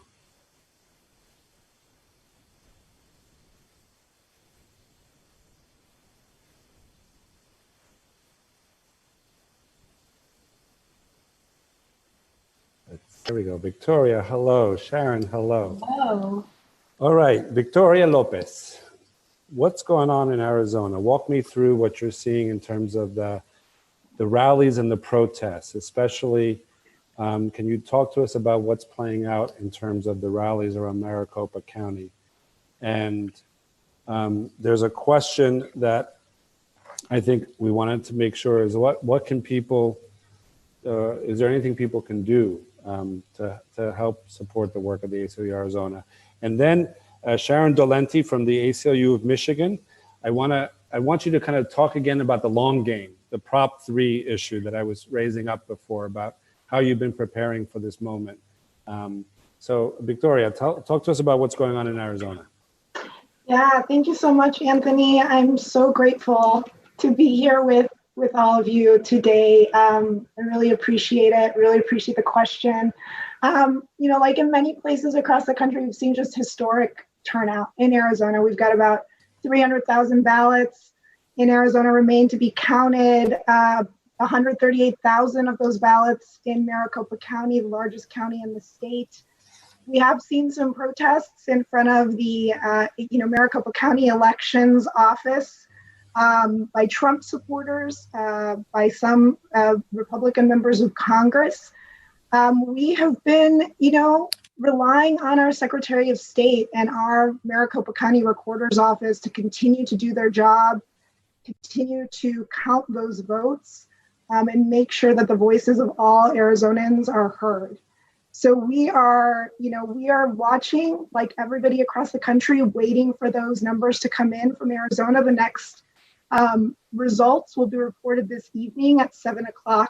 S1: There we go. Victoria, hello. Sharon, hello.
S6: Hello.
S1: All right, Victoria Lopez, what's going on in Arizona? Walk me through what you're seeing in terms of the rallies and the protests, especially, can you talk to us about what's playing out in terms of the rallies around Maricopa County? And there's a question that I think we wanted to make sure is what can people, is there anything people can do to help support the work of the ACLU Arizona? And then Sharon Dolenti from the ACLU of Michigan, I want you to kind of talk again about the long game, the Prop 3 issue that I was raising up before about how you've been preparing for this moment. So Victoria, talk to us about what's going on in Arizona.
S6: Yeah, thank you so much, Anthony. I'm so grateful to be here with all of you today. I really appreciate it. Really appreciate the question. You know, like in many places across the country, we've seen just historic turnout. In Arizona, we've got about 300,000 ballots in Arizona remain to be counted. 138,000 of those ballots in Maricopa County, the largest county in the state. We have seen some protests in front of the Maricopa County Elections Office by Trump supporters, by some Republican members of Congress. We have been, relying on our Secretary of State and our Maricopa County Recorder's Office to continue to do their job, continue to count those votes, and make sure that the voices of all Arizonans are heard. So we are watching, like everybody across the country, waiting for those numbers to come in from Arizona. The next results will be reported this evening at 7:00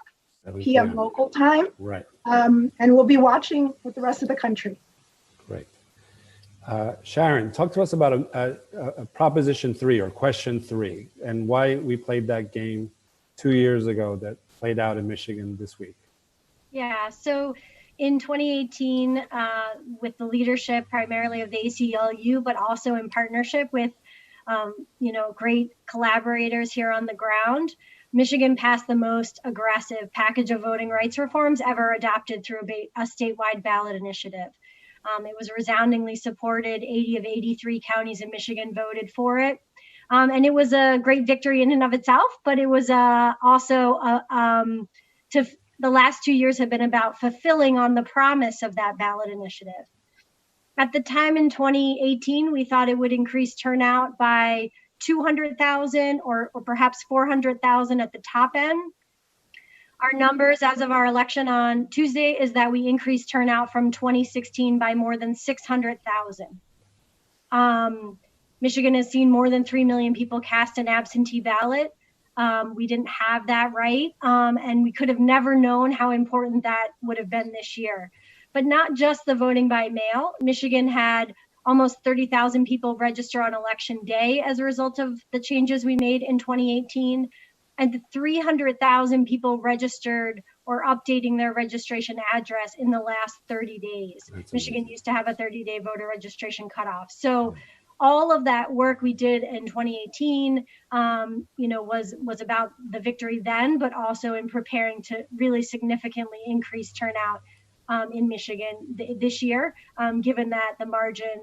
S6: p.m. local time.
S1: Right.
S6: And we'll be watching with the rest of the country.
S1: Great. Sharon, talk to us about a Proposition 3 or Question 3 and why we played that game 2 years ago that played out in Michigan this week.
S7: Yeah, so in 2018, with the leadership primarily of the ACLU, but also in partnership with, great collaborators here on the ground, Michigan passed the most aggressive package of voting rights reforms ever adopted through a statewide ballot initiative. It was resoundingly supported. 80 of 83 counties in Michigan voted for it. And it was a great victory in and of itself, but it was also the last 2 years have been about fulfilling on the promise of that ballot initiative. At the time in 2018, we thought it would increase turnout by 200,000 or perhaps 400,000 at the top end. Our numbers as of our election on Tuesday is that we increased turnout from 2016 by more than 600,000. Michigan has seen more than 3 million people cast an absentee ballot. We didn't have that right, and we could have never known how important that would have been this year. But not just the voting by mail. Michigan had almost 30,000 people register on election day as a result of the changes we made in 2018. and 300,000 people registered or updating their registration address in the last 30 days.
S1: That's
S7: Michigan
S1: amazing.
S7: used to have a 30-day voter registration cutoff. So all of that work we did in 2018, was about the victory then, but also in preparing to really significantly increase turnout in Michigan this year, given that the margin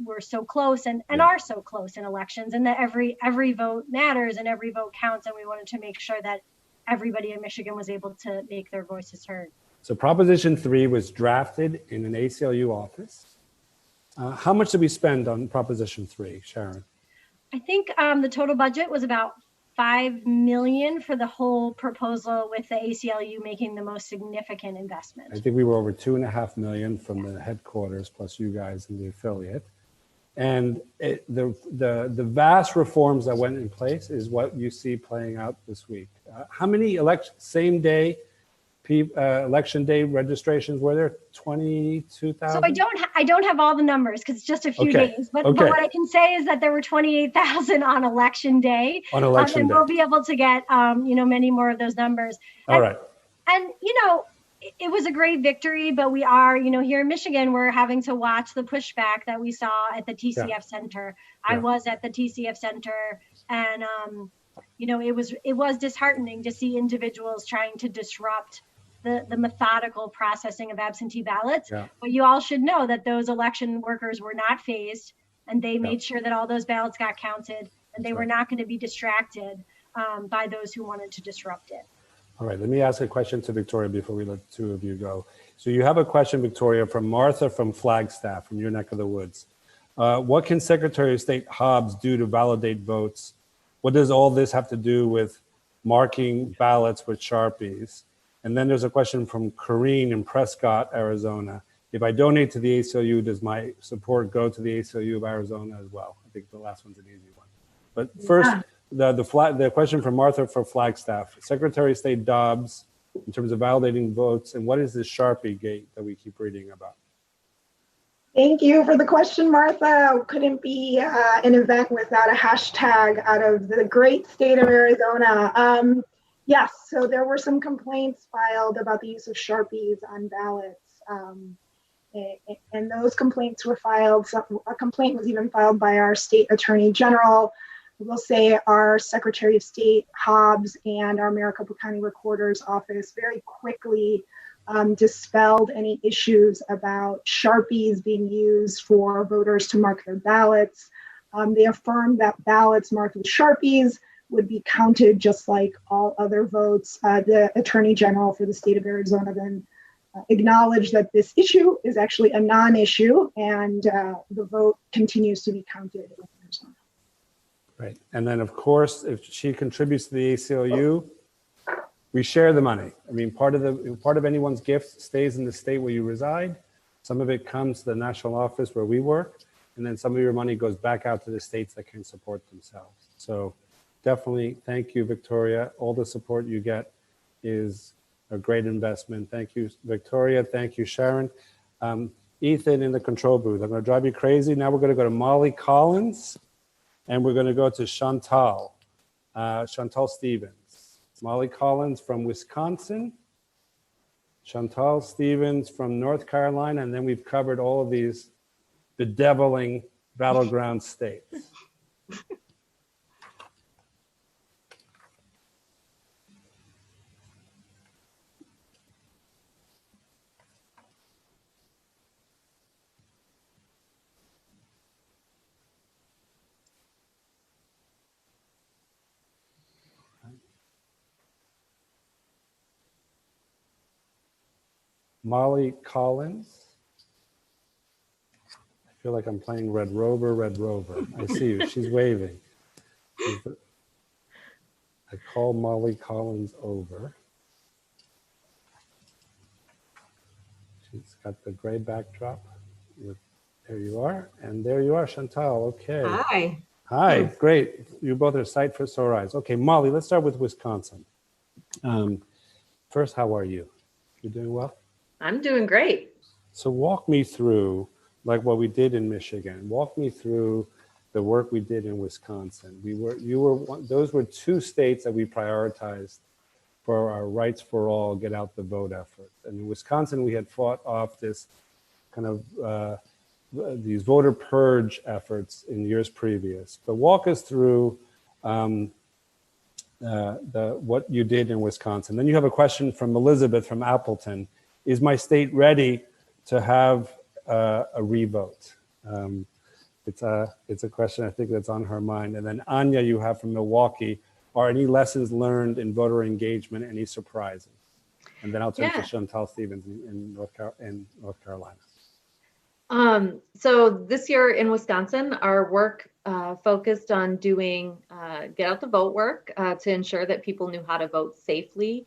S7: were so close and are so close in elections, and that every vote matters and every vote counts, and we wanted to make sure that everybody in Michigan was able to make their voices heard.
S1: So Proposition 3 was drafted in an ACLU office. How much did we spend on Proposition 3, Sharon?
S7: I think the total budget was about $5 million for the whole proposal, with the ACLU making the most significant investment.
S1: I think we were over $2.5 million from the headquarters, plus you guys and the affiliate. And the vast reforms that went in place is what you see playing out this week. How many same day election day registrations were there? 22,000?
S7: So I don't have all the numbers because it's just a few days, but what I can say is that there were 28,000 on election day.
S1: On election
S7: and
S1: day.
S7: we'll be able to get many more of those numbers.
S1: All right.
S7: And it was a great victory, but we are, here in Michigan, we're having to watch the pushback that we saw at the TCF Center. I was at the TCF Center, and it was disheartening to see individuals trying to disrupt the methodical processing of absentee ballots.
S1: Yeah.
S7: But you all should know that those election workers were not phased, and they made sure that all those ballots got counted, and they were not going to be distracted by those who wanted to disrupt it.
S1: All right, let me ask a question to Victoria before we let the two of you go. So you have a question, Victoria, from Martha from Flagstaff, from your neck of the woods. What can Secretary of State Hobbs do to validate votes? What does all this have to do with marking ballots with Sharpies? And then there's a question from Corrine in Prescott, Arizona. If I donate to the ACLU, does my support go to the ACLU of Arizona as well? I think the last one's an easy one. But first, the question from Martha for Flagstaff. Secretary of State Dobbs, in terms of validating votes, and what is this Sharpie gate that we keep reading about?
S6: Thank you for the question, Martha. Couldn't be an event without a hashtag out of the great state of Arizona. Yes, so there were some complaints filed about the use of Sharpies on ballots. And those complaints were filed. A complaint was even filed by our state attorney general. I will say our Secretary of State Hobbs and our Maricopa County Recorder's Office very quickly dispelled any issues about Sharpies being used for voters to mark their ballots. They affirmed that ballots marked with Sharpies would be counted just like all other votes. The Attorney General for the state of Arizona then acknowledged that this issue is actually a non-issue, and the vote continues to be counted in Arizona.
S1: Right, and then of course, if she contributes to the ACLU, we share the money. I mean, part of anyone's gift stays in the state where you reside. Some of it comes to the national office where we work, and then some of your money goes back out to the states that can support themselves. So definitely, thank you, Victoria. All the support you get is a great investment. Thank you, Victoria. Thank you, Sharon. Ethan in the control booth. I'm going to drive you crazy. Now we're going to go to Molly Collins, and we're going to go to Chantal Stevens. Molly Collins from Wisconsin, Chantal Stevens from North Carolina, and then we've covered all of these bedeviling battleground states. Molly Collins. I feel like I'm playing Red Rover, Red Rover. I see you. She's waving. I call Molly Collins over. She's got the gray backdrop. There you are. And there you are, Chantal. Okay.
S8: Hi.
S1: Hi, great. You both are sight for sore eyes. Okay, Molly, let's start with Wisconsin. First, how are you? You doing well?
S8: I'm doing great.
S1: So walk me through, like what we did in Michigan, walk me through the work we did in Wisconsin. Those were two states that we prioritized for our Rights for All, Get Out the Vote effort. And in Wisconsin, we had fought off this kind of these voter purge efforts in years previous. But walk us through what you did in Wisconsin. Then you have a question from Elizabeth from Appleton. Is my state ready to have a revote? It's a question I think that's on her mind. And then Anya, you have from Milwaukee. Are any lessons learned in voter engagement? Any surprises? And then I'll turn to Chantal Stevens in North Carolina.
S8: So this year in Wisconsin, our work focused on doing get out the vote work to ensure that people knew how to vote safely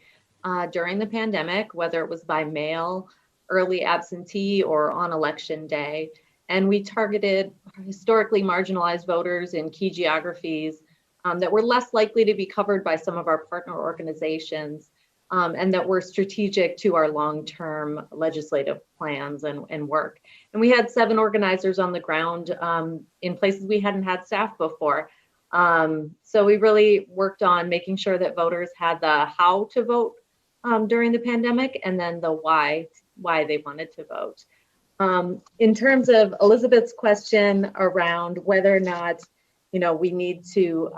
S8: during the pandemic, whether it was by mail, early absentee, or on election day. And we targeted historically marginalized voters in key geographies that were less likely to be covered by some of our partner organizations, and that were strategic to our long-term legislative plans and work. And we had 7 organizers on the ground in places we hadn't had staff before. So we really worked on making sure that voters had the how to vote during the pandemic, and then the why they wanted to vote. In terms of Elizabeth's question around whether or not, we need to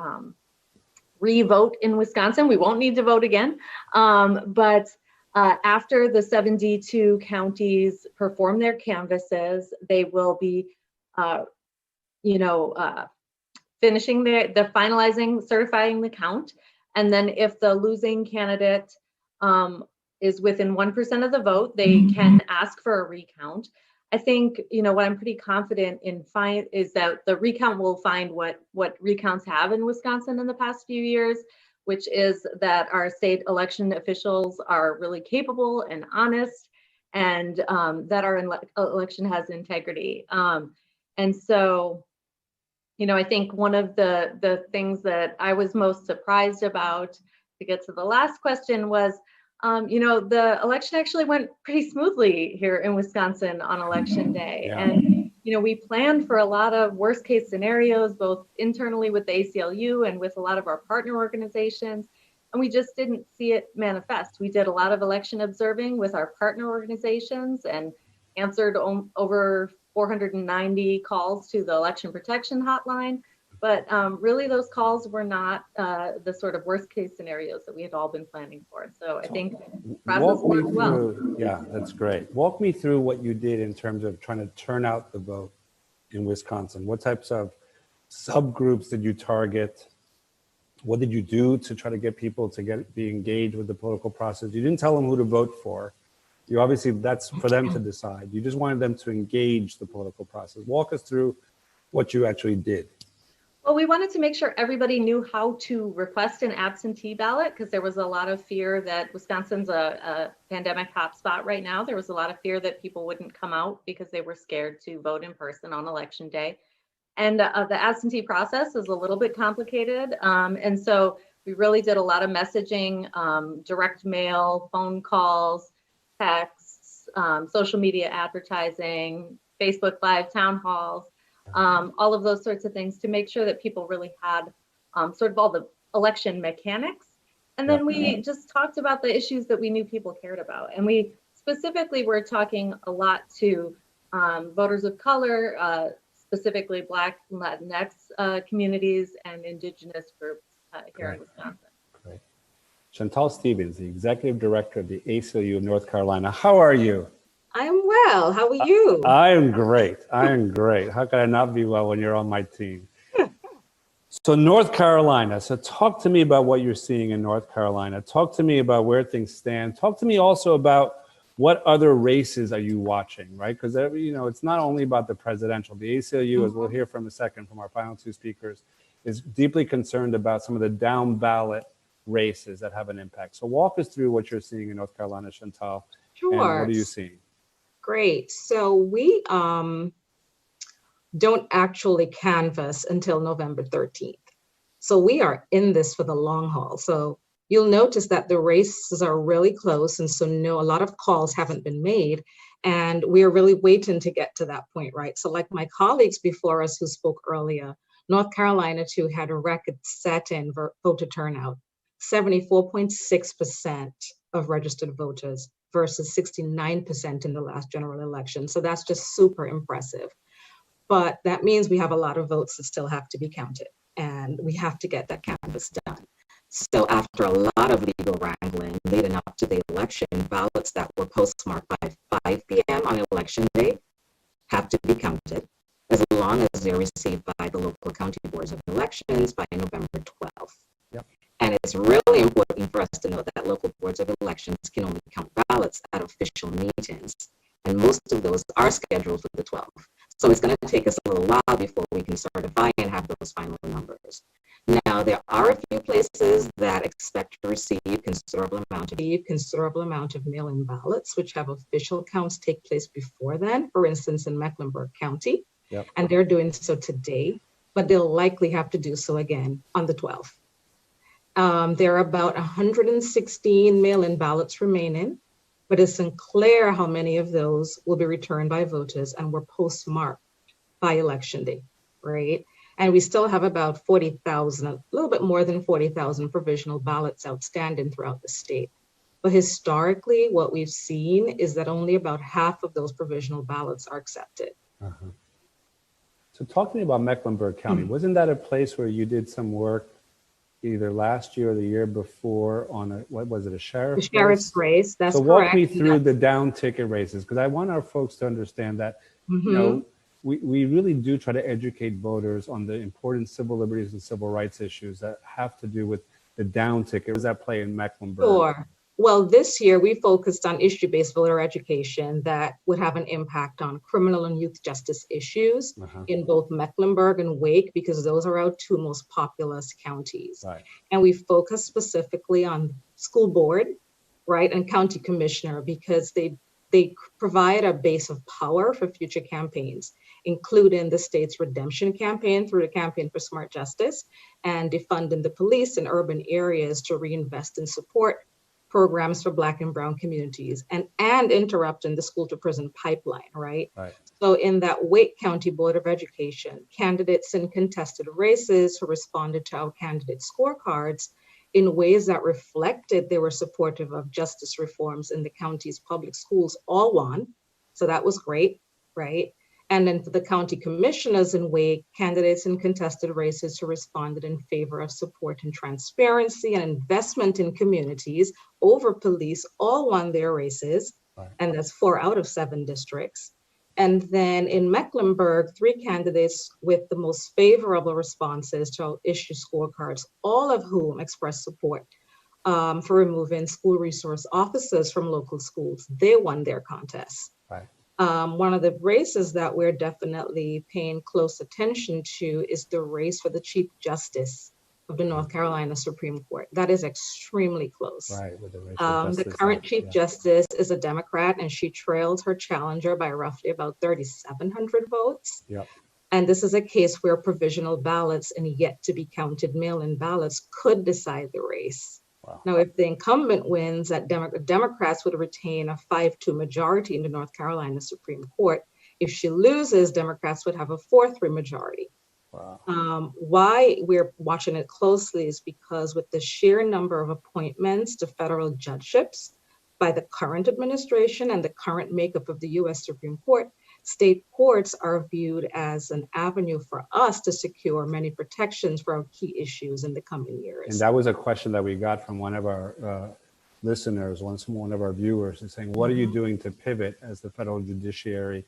S8: re-vote in Wisconsin, we won't need to vote again. But after the 72 counties perform their canvasses, they will be, finishing the finalizing, certifying the count. And then if the losing candidate is within 1% of the vote, they can ask for a recount. I think, what I'm pretty confident in is that the recount will find what recounts have in Wisconsin in the past few years, which is that our state election officials are really capable and honest, and that our election has integrity. And so, I think one of the things that I was most surprised about, to get to the last question, was the election actually went pretty smoothly here in Wisconsin on election day.
S1: Yeah.
S8: And, we planned for a lot of worst case scenarios, both internally with the ACLU and with a lot of our partner organizations. And we just didn't see it manifest. We did a lot of election observing with our partner organizations and answered over 490 calls to the election protection hotline. But really, those calls were not the sort of worst case scenarios that we had all been planning for. So I think the process worked well.
S1: Yeah, that's great. Walk me through what you did in terms of trying to turn out the vote in Wisconsin. What types of subgroups did you target? What did you do to try to get people to be engaged with the political process? You didn't tell them who to vote for. You obviously, that's for them to decide. You just wanted them to engage the political process. Walk us through what you actually did.
S8: Well, we wanted to make sure everybody knew how to request an absentee ballot, because there was a lot of fear that Wisconsin's a pandemic hotspot right now. There was a lot of fear that people wouldn't come out because they were scared to vote in person on election day. And the absentee process is a little bit complicated. And so we really did a lot of messaging, direct mail, phone calls, texts, social media advertising, Facebook Live town halls. All of those sorts of things to make sure that people really had sort of all the election mechanics. And then we just talked about the issues that we knew people cared about. And we specifically were talking a lot to voters of color, specifically Black, Latinx communities and Indigenous groups here in Wisconsin.
S1: Great. Chantal Stevens, the Executive Director of the ACLU of North Carolina. How are you?
S9: I'm well. How are you?
S1: I am great. I am great. How could I not be well when you're on my team? So North Carolina. So talk to me about what you're seeing in North Carolina. Talk to me about where things stand. Talk to me also about what other races are you watching, right? Because, it's not only about the presidential. The ACLU, as we'll hear from a second from our final 2 speakers, is deeply concerned about some of the down ballot races that have an impact. So walk us through what you're seeing in North Carolina, Chantal.
S9: Sure.
S1: And what are you seeing?
S9: Great. So we don't actually canvass until November 13th. So we are in this for the long haul. So you'll notice that the races are really close. And so a lot of calls haven't been made. And we are really waiting to get to that point, right? So like my colleagues before us who spoke earlier, North Carolina too had a record-setting voter turnout, 74.6% of registered voters versus 69% in the last general election. So that's just super impressive. But that means we have a lot of votes that still have to be counted, and we have to get that canvass done. So after a lot of legal wrangling leading up to the election, ballots that were postmarked by 5 p.m. on election day have to be counted, as long as they're received by the local county boards of elections by November 12th.
S1: Yep.
S9: And it's really important for us to know that local boards of elections can only count ballots at official meetings. And most of those are scheduled for the 12th. So it's going to take us a little while before we can certify and have those final numbers. Now, there are a few places that expect to receive considerable amount of mail-in ballots, which have official counts take place before then, for instance, in Mecklenburg County.
S1: Yep.
S9: And they're doing so today, but they'll likely have to do so again on the 12th. There are about 116 mail-in ballots remaining, but it's unclear how many of those will be returned by voters and were postmarked by election day, right? And we still have about 40,000, a little bit more than 40,000 provisional ballots outstanding throughout the state. But historically, what we've seen is that only about half of those provisional ballots are accepted.
S1: Uh-huh. So talk to me about Mecklenburg County. Wasn't that a place where you did some work either last year or the year before on a, what was it, a sheriff?
S9: The sheriff's race, that's
S1: so
S9: correct.
S1: walk me through the down ticket races, because I want our folks to understand that, you know, we really do try to educate voters on the important civil liberties and civil rights issues that have to do with the down ticket. What does that play in Mecklenburg?
S9: Sure. Well, this year we focused on issue-based voter education that would have an impact on criminal and youth justice issues in both Mecklenburg and Wake, because those are our two most populous counties.
S1: Right.
S9: And we focused specifically on school board, right, and county commissioner, because they provide a base of power for future campaigns, including the state's redemption campaign through the Campaign for Smart Justice and defunding the police in urban areas to reinvest and support programs for Black and Brown communities and interrupting the school to prison pipeline, right? So in that Wake County Board of Education, candidates in contested races who responded to our candidate scorecards in ways that reflected they were supportive of justice reforms in the county's public schools all won. So that was great, right? And then for the county commissioners in Wake, candidates in contested races who responded in favor of support and transparency and investment in communities over police all won their races. And that's 4 out of 7 districts. And then in Mecklenburg, 3 candidates with the most favorable responses to our issue scorecards, all of whom expressed support for removing school resource officers from local schools. They won their contests. One of the races that we're definitely paying close attention to is the race for the Chief Justice of the North Carolina Supreme Court. That is extremely close.
S1: Right, with the racial justice.
S9: The current Chief Justice is a Democrat, and she trails her challenger by roughly about 3,700 votes. And this is a case where provisional ballots and yet to be counted mail-in ballots could decide the race. Now, if the incumbent wins, that Democrats would retain a 5-2 majority in the North Carolina Supreme Court. If she loses, Democrats would have a 4-3 majority. Why we're watching it closely is because with the sheer number of appointments to federal judgeships by the current administration and the current makeup of the U.S. Supreme Court, state courts are viewed as an avenue for us to secure many protections for our key issues in the coming years.
S1: And that was a question that we got from one of our listeners, one of our viewers, is saying, what are you doing to pivot as the federal judiciary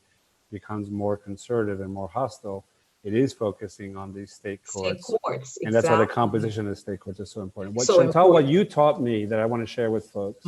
S1: becomes more conservative and more hostile? It is focusing on these state courts. And that's why the composition of the state courts is so important. Chantal, what you taught me that I want to share with folks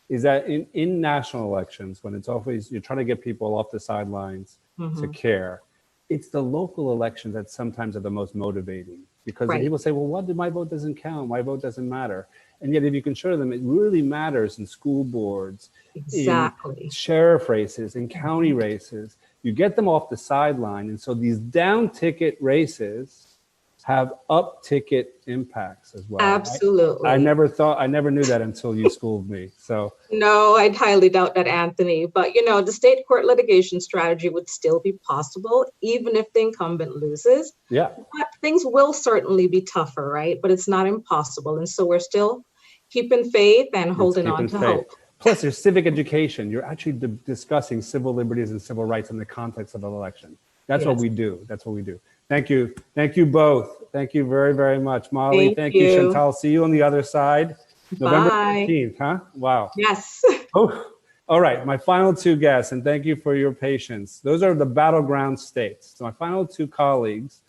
S1: is that in national elections, when it's always, you're trying to get people off the sidelines to care, it's the local elections that sometimes are the most motivating, because people say, well, what, my vote doesn't count, my vote doesn't matter. And yet if you can show them it really matters in school boards, in sheriff races, in county races, you get them off the sideline. And so these down ticket races have up-ticket impacts as well.
S9: Absolutely.
S1: I never knew that until you schooled me. So
S9: No, I'd highly doubt that, Anthony. But the state court litigation strategy would still be possible, even if the incumbent loses.
S1: yeah,
S9: But things will certainly be tougher, right? But it's not impossible. And so we're still keeping faith and holding on to hope.
S1: Plus, there's civic education. You're actually discussing civil liberties and civil rights in the context of an election. That's what
S9: Yes.
S1: we do. That's what we do. Thank you. Thank you both. Thank you very, very much. Molly, thank you. Chantal, see you on the other side. November
S9: Bye.
S1: 13th, huh? Wow.
S9: Yes.
S1: Oh, all right. My final two guests, and thank you for your patience. Those are the battleground states. So my final two colleagues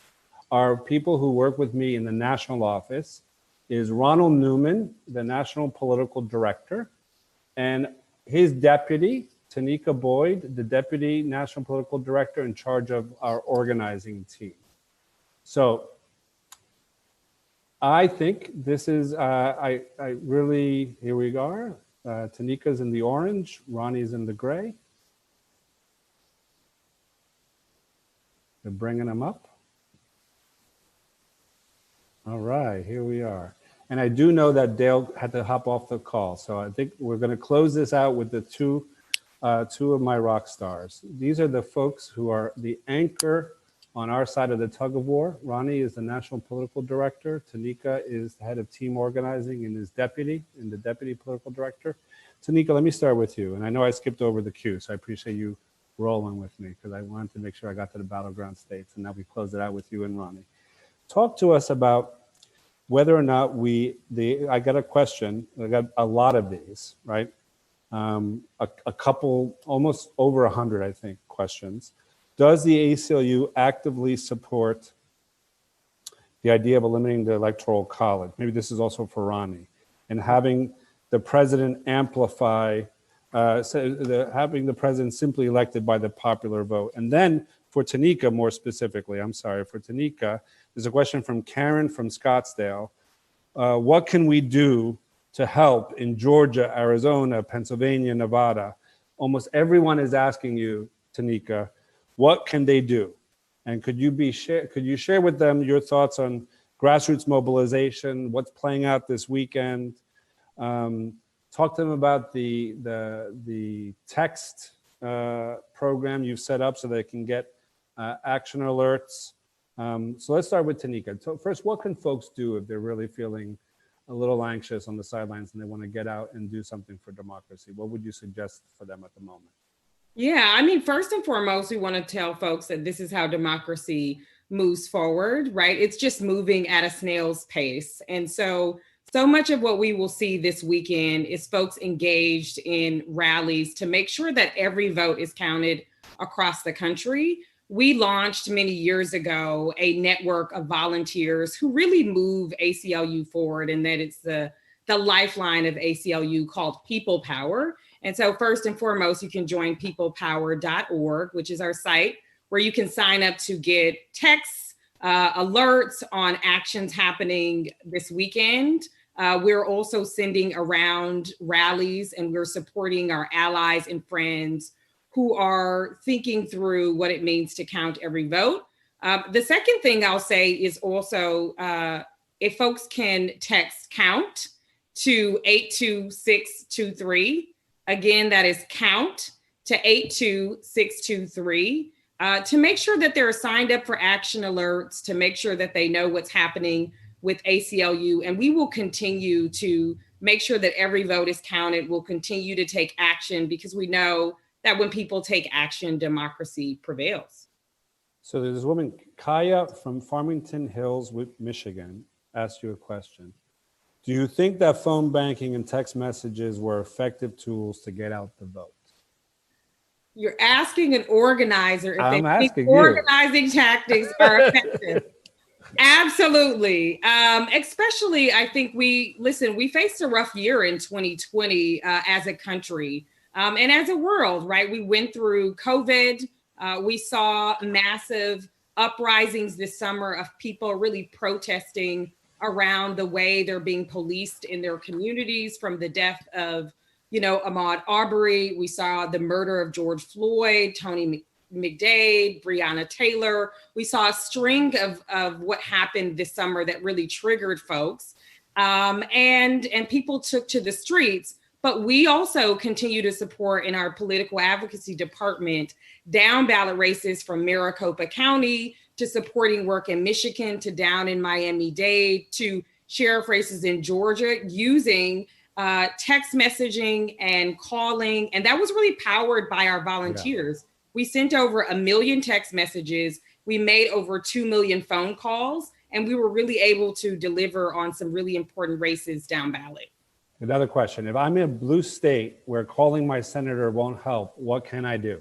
S1: are people who work with me in the national office, is Ronald Newman, the national political director, and his deputy, Tanika Boyd, the deputy national political director in charge of our organizing team. So I think this is, I really, here we are. Tanika's in the orange, Ronnie's in the gray. They're bringing them up. All right, here we are. And I do know that Dale had to hop off the call. So I think we're going to close this out with the two of my rock stars. These are the folks who are the anchor on our side of the tug of war. Ronnie is the national political director. Tanika is the head of team organizing and is the deputy political director. Tanika, let me start with you. And I know I skipped over the queue, so I appreciate you rolling with me because I wanted to make sure I got to the battleground states. And now we close it out with you and Ronnie. Talk to us about whether or not I got a question, I got a lot of these, right? A couple, almost over 100, I think, questions. Does the ACLU actively support the idea of eliminating the Electoral College? Maybe this is also for Ronnie. And having the president amplify, having the president simply elected by the popular vote. And then for Tanika, more specifically, for Tanika, there's a question from Karen from Scottsdale. What can we do to help in Georgia, Arizona, Pennsylvania, Nevada? Almost everyone is asking you, Tanika, what can they do? And could you share with them your thoughts on grassroots mobilization, what's playing out this weekend? Talk to them about the text program you've set up so they can get action alerts. So let's start with Tanika. So first, what can folks do if they're really feeling a little anxious on the sidelines and they want to get out and do something for democracy? What would you suggest for them at the moment?
S10: Yeah, I mean, first and foremost, we want to tell folks that this is how democracy moves forward, right? It's just moving at a snail's pace. And so much of what we will see this weekend is folks engaged in rallies to make sure that every vote is counted across the country. We launched many years ago a network of volunteers who really move ACLU forward, and that it's the lifeline of ACLU called People Power. And so first and foremost, you can join peoplepower.org, which is our site where you can sign up to get texts, alerts on actions happening this weekend. We're also sending around rallies, and we're supporting our allies and friends who are thinking through what it means to count every vote. The second thing I'll say is also if folks can text COUNT to 82623. Again, that is COUNT to 82623 to make sure that they're signed up for action alerts, to make sure that they know what's happening with ACLU. And we will continue to make sure that every vote is counted. We'll continue to take action because we know that when people take action, democracy prevails.
S1: So there's this woman, Kaya from Farmington Hills, Michigan, asked you a question. Do you think that phone banking and text messages were effective tools to get out the vote?
S10: You're asking an organizer if
S1: I'm
S10: they think
S1: asking you.
S10: Organizing tactics are effective. Absolutely. Especially, I think we faced a rough year in 2020 as a country and as a world, right? We went through COVID. We saw massive uprisings this summer of people really protesting around the way they're being policed in their communities from the death of, Ahmaud Arbery. We saw the murder of George Floyd, Tony McDade, Breonna Taylor. We saw a string of what happened this summer that really triggered folks. And people took to the streets. But we also continue to support in our political advocacy department down ballot races from Maricopa County to supporting work in Michigan to down in Miami-Dade to sheriff races in Georgia using text messaging and calling. And that was really powered by our volunteers. Yeah. We sent over 1 million text messages. We made over 2 million phone calls, and we were really able to deliver on some really important races down ballot.
S1: Another question. If I'm in a blue state where calling my senator won't help, what can I do?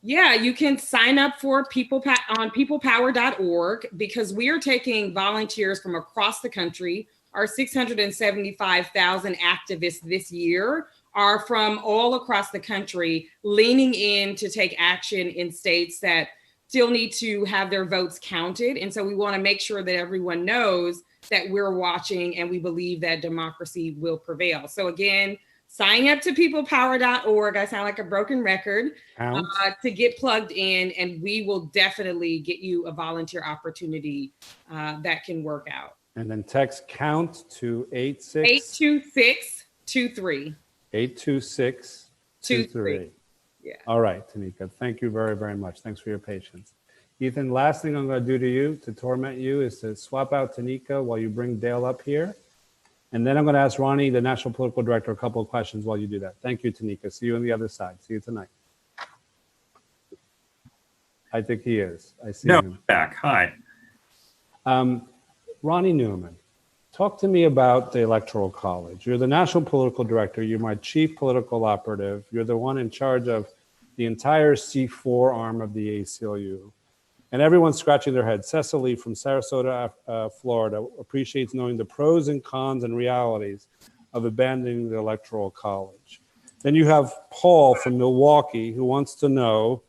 S10: Yeah, you can sign up for on peoplepower.org because we are taking volunteers from across the country. Our 675,000 activists this year are from all across the country, leaning in to take action in states that still need to have their votes counted. And so we want to make sure that everyone knows that we're watching and we believe that democracy will prevail. So again, sign up to peoplepower.org. I sound like a broken record to get plugged in, and we will definitely get you a volunteer opportunity that can work out.
S1: And then text COUNT to
S10: 826-23.
S1: 826-23.
S10: Yeah.
S1: All right, Tanika, thank you very, very much. Thanks for your patience. Ethan, last thing I'm going to do to you, to torment you, is to swap out Tanika while you bring Dale up here. And then I'm going to ask Ronnie, the National Political Director, a couple of questions while you do that. Thank you, Tanika. See you on the other side. See you tonight. I think he is. I see him.
S11: Back. Hi.
S1: Ronnie Newman, talk to me about the Electoral College. You're the National Political Director. You're my chief political operative. You're the one in charge of the entire C4 arm of the ACLU. And everyone's scratching their head. Cecily from Sarasota, Florida, appreciates knowing the pros and cons and realities of abandoning the Electoral College. Then you have Paul from Milwaukee, who wants to know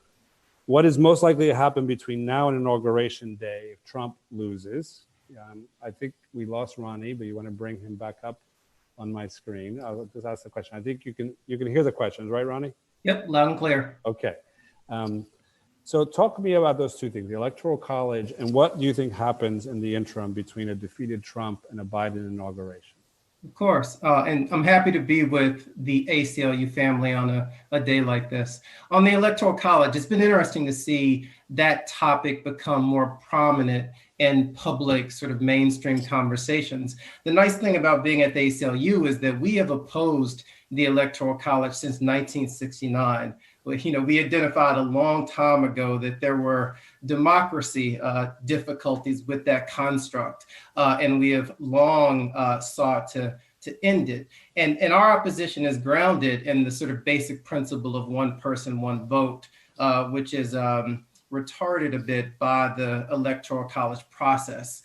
S1: what is most likely to happen between now and Inauguration Day if Trump loses. I think we lost Ronnie, but you want to bring him back up on my screen. I'll just ask the question. I think you can hear the questions, right, Ronnie?
S12: Yep, loud and clear.
S1: Okay. So talk to me about those two things, the Electoral College, and what do you think happens in the interim between a defeated Trump and a Biden inauguration?
S12: Of course, and I'm happy to be with the ACLU family on a day like this. On the Electoral College, it's been interesting to see that topic become more prominent in public sort of mainstream conversations. The nice thing about being at the ACLU is that we have opposed the Electoral College since 1969. We identified a long time ago that there were democracy difficulties with that construct, and we have long sought to end it. And our opposition is grounded in the sort of basic principle of one person, one vote, which is retarded a bit by the Electoral College process.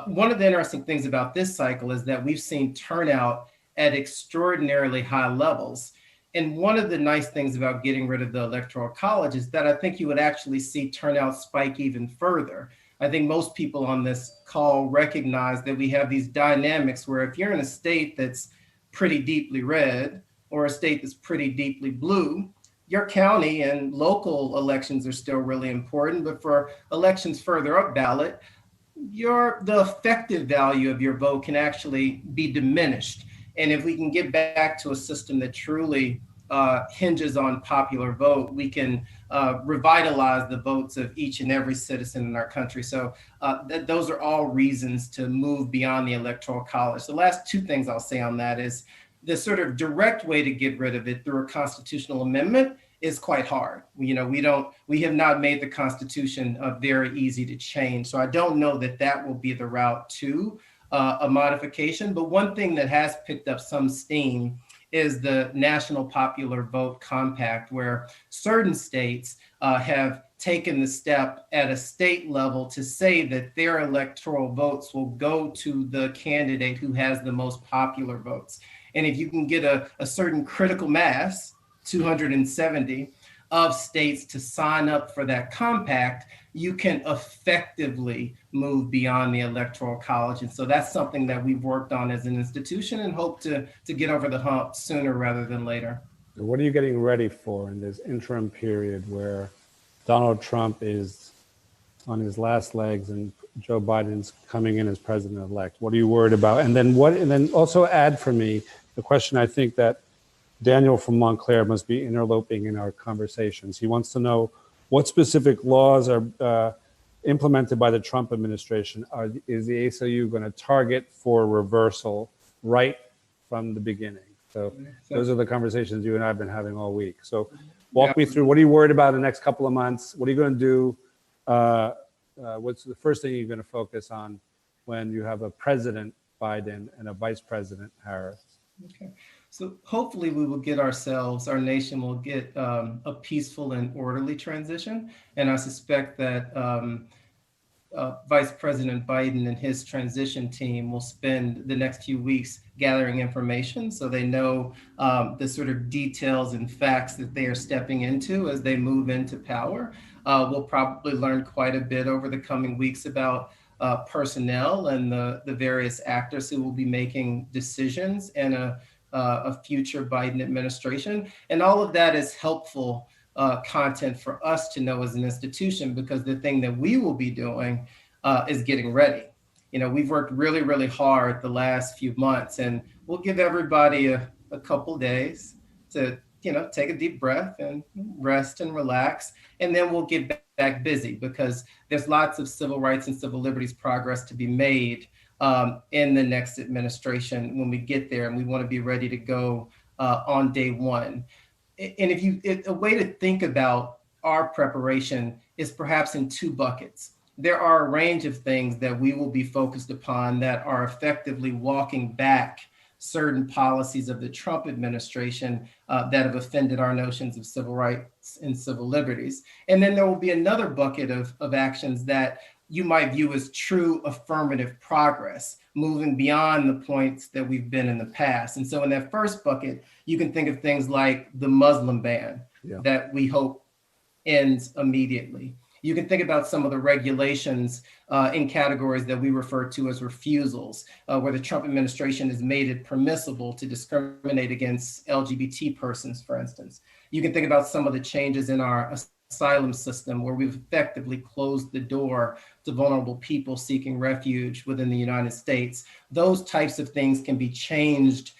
S12: One of the interesting things about this cycle is that we've seen turnout at extraordinarily high levels. And one of the nice things about getting rid of the Electoral College is that I think you would actually see turnout spike even further. I think most people on this call recognize that we have these dynamics where if you're in a state that's pretty deeply red or a state that's pretty deeply blue, your county and local elections are still really important, but for elections further up ballot, the effective value of your vote can actually be diminished. And if we can get back to a system that truly hinges on popular vote, we can revitalize the votes of each and every citizen in our country. So those are all reasons to move beyond the Electoral College. The last two things I'll say on that is the sort of direct way to get rid of it through a constitutional amendment is quite hard. We have not made the Constitution very easy to change. So I don't know that will be the route to a modification. But one thing that has picked up some steam is the National Popular Vote Compact, where certain states have taken the step at a state level to say that their electoral votes will go to the candidate who has the most popular votes. And if you can get a certain critical mass, 270 of states to sign up for that compact, you can effectively move beyond the Electoral College. And so that's something that we've worked on as an institution and hope to get over the hump sooner rather than later.
S1: What are you getting ready for in this interim period where Donald Trump is on his last legs and Joe Biden's coming in as president-elect? What are you worried about? And then also add for me the question I think that Daniel from Montclair must be interloping in our conversations. He wants to know what specific laws are implemented by the Trump administration. Is the ACLU going to target for reversal right from the beginning? So those are the conversations you and I have been having all week. So walk me through, what are you worried about in the next couple of months? What are you going to do? What's the first thing you're going to focus on when you have a President Biden and a Vice President Harris?
S12: Okay. So hopefully we will get our nation will get a peaceful and orderly transition. And I suspect that Vice President Biden and his transition team will spend the next few weeks gathering information so they know the sort of details and facts that they are stepping into as they move into power. We'll probably learn quite a bit over the coming weeks about personnel and the various actors who will be making decisions in a future Biden administration. And all of that is helpful content for us to know as an institution, because the thing that we will be doing is getting ready. You know, we've worked really, really hard the last few months, and we'll give everybody a couple days to, you know, take a deep breath and rest and relax. And then we'll get back busy, because there's lots of civil rights and civil liberties progress to be made in the next administration when we get there, and we want to be ready to go on day one. And a way to think about our preparation is perhaps in two buckets. There are a range of things that we will be focused upon that are effectively walking back certain policies of the Trump administration that have offended our notions of civil rights and civil liberties. And then there will be another bucket of actions that you might view as true affirmative progress, moving beyond the points that we've been in the past. And so in that first bucket, you can think of things like the Muslim ban that we hope ends immediately. You can think about some of the regulations in categories that we refer to as refusals, where the Trump administration has made it permissible to discriminate against LGBT persons, for instance. You can think about some of the changes in our asylum system, where we've effectively closed the door to vulnerable people seeking refuge within the United States. Those types of things can be changed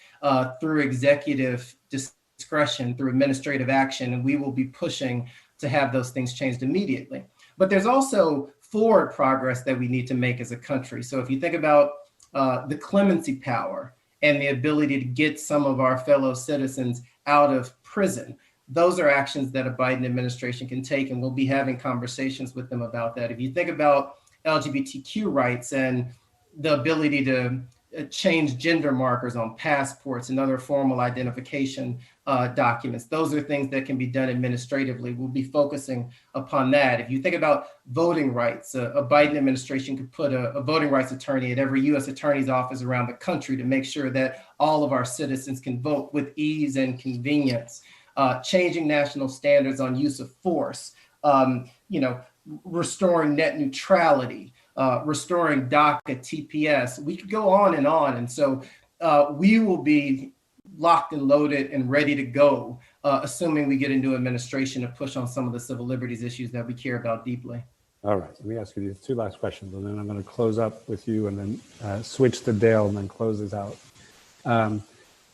S12: through executive discretion, through administrative action, and we will be pushing to have those things changed immediately. But there's also forward progress that we need to make as a country. So if you think about the clemency power and the ability to get some of our fellow citizens out of prison, those are actions that a Biden administration can take, and we'll be having conversations with them about that. If you think about LGBTQ rights and the ability to change gender markers on passports and other formal identification documents, those are things that can be done administratively. We'll be focusing upon that. If you think about voting rights, a Biden administration could put a voting rights attorney at every U.S. attorney's office around the country to make sure that all of our citizens can vote with ease and convenience. Changing national standards on use of force, restoring net neutrality, restoring DACA, TPS. We could go on. And so we will be locked and loaded and ready to go, assuming we get into administration to push on some of the civil liberties issues that we care about deeply.
S1: All right, let me ask you these two last questions, and then I'm going to close up with you and then switch to Dale and then close this out.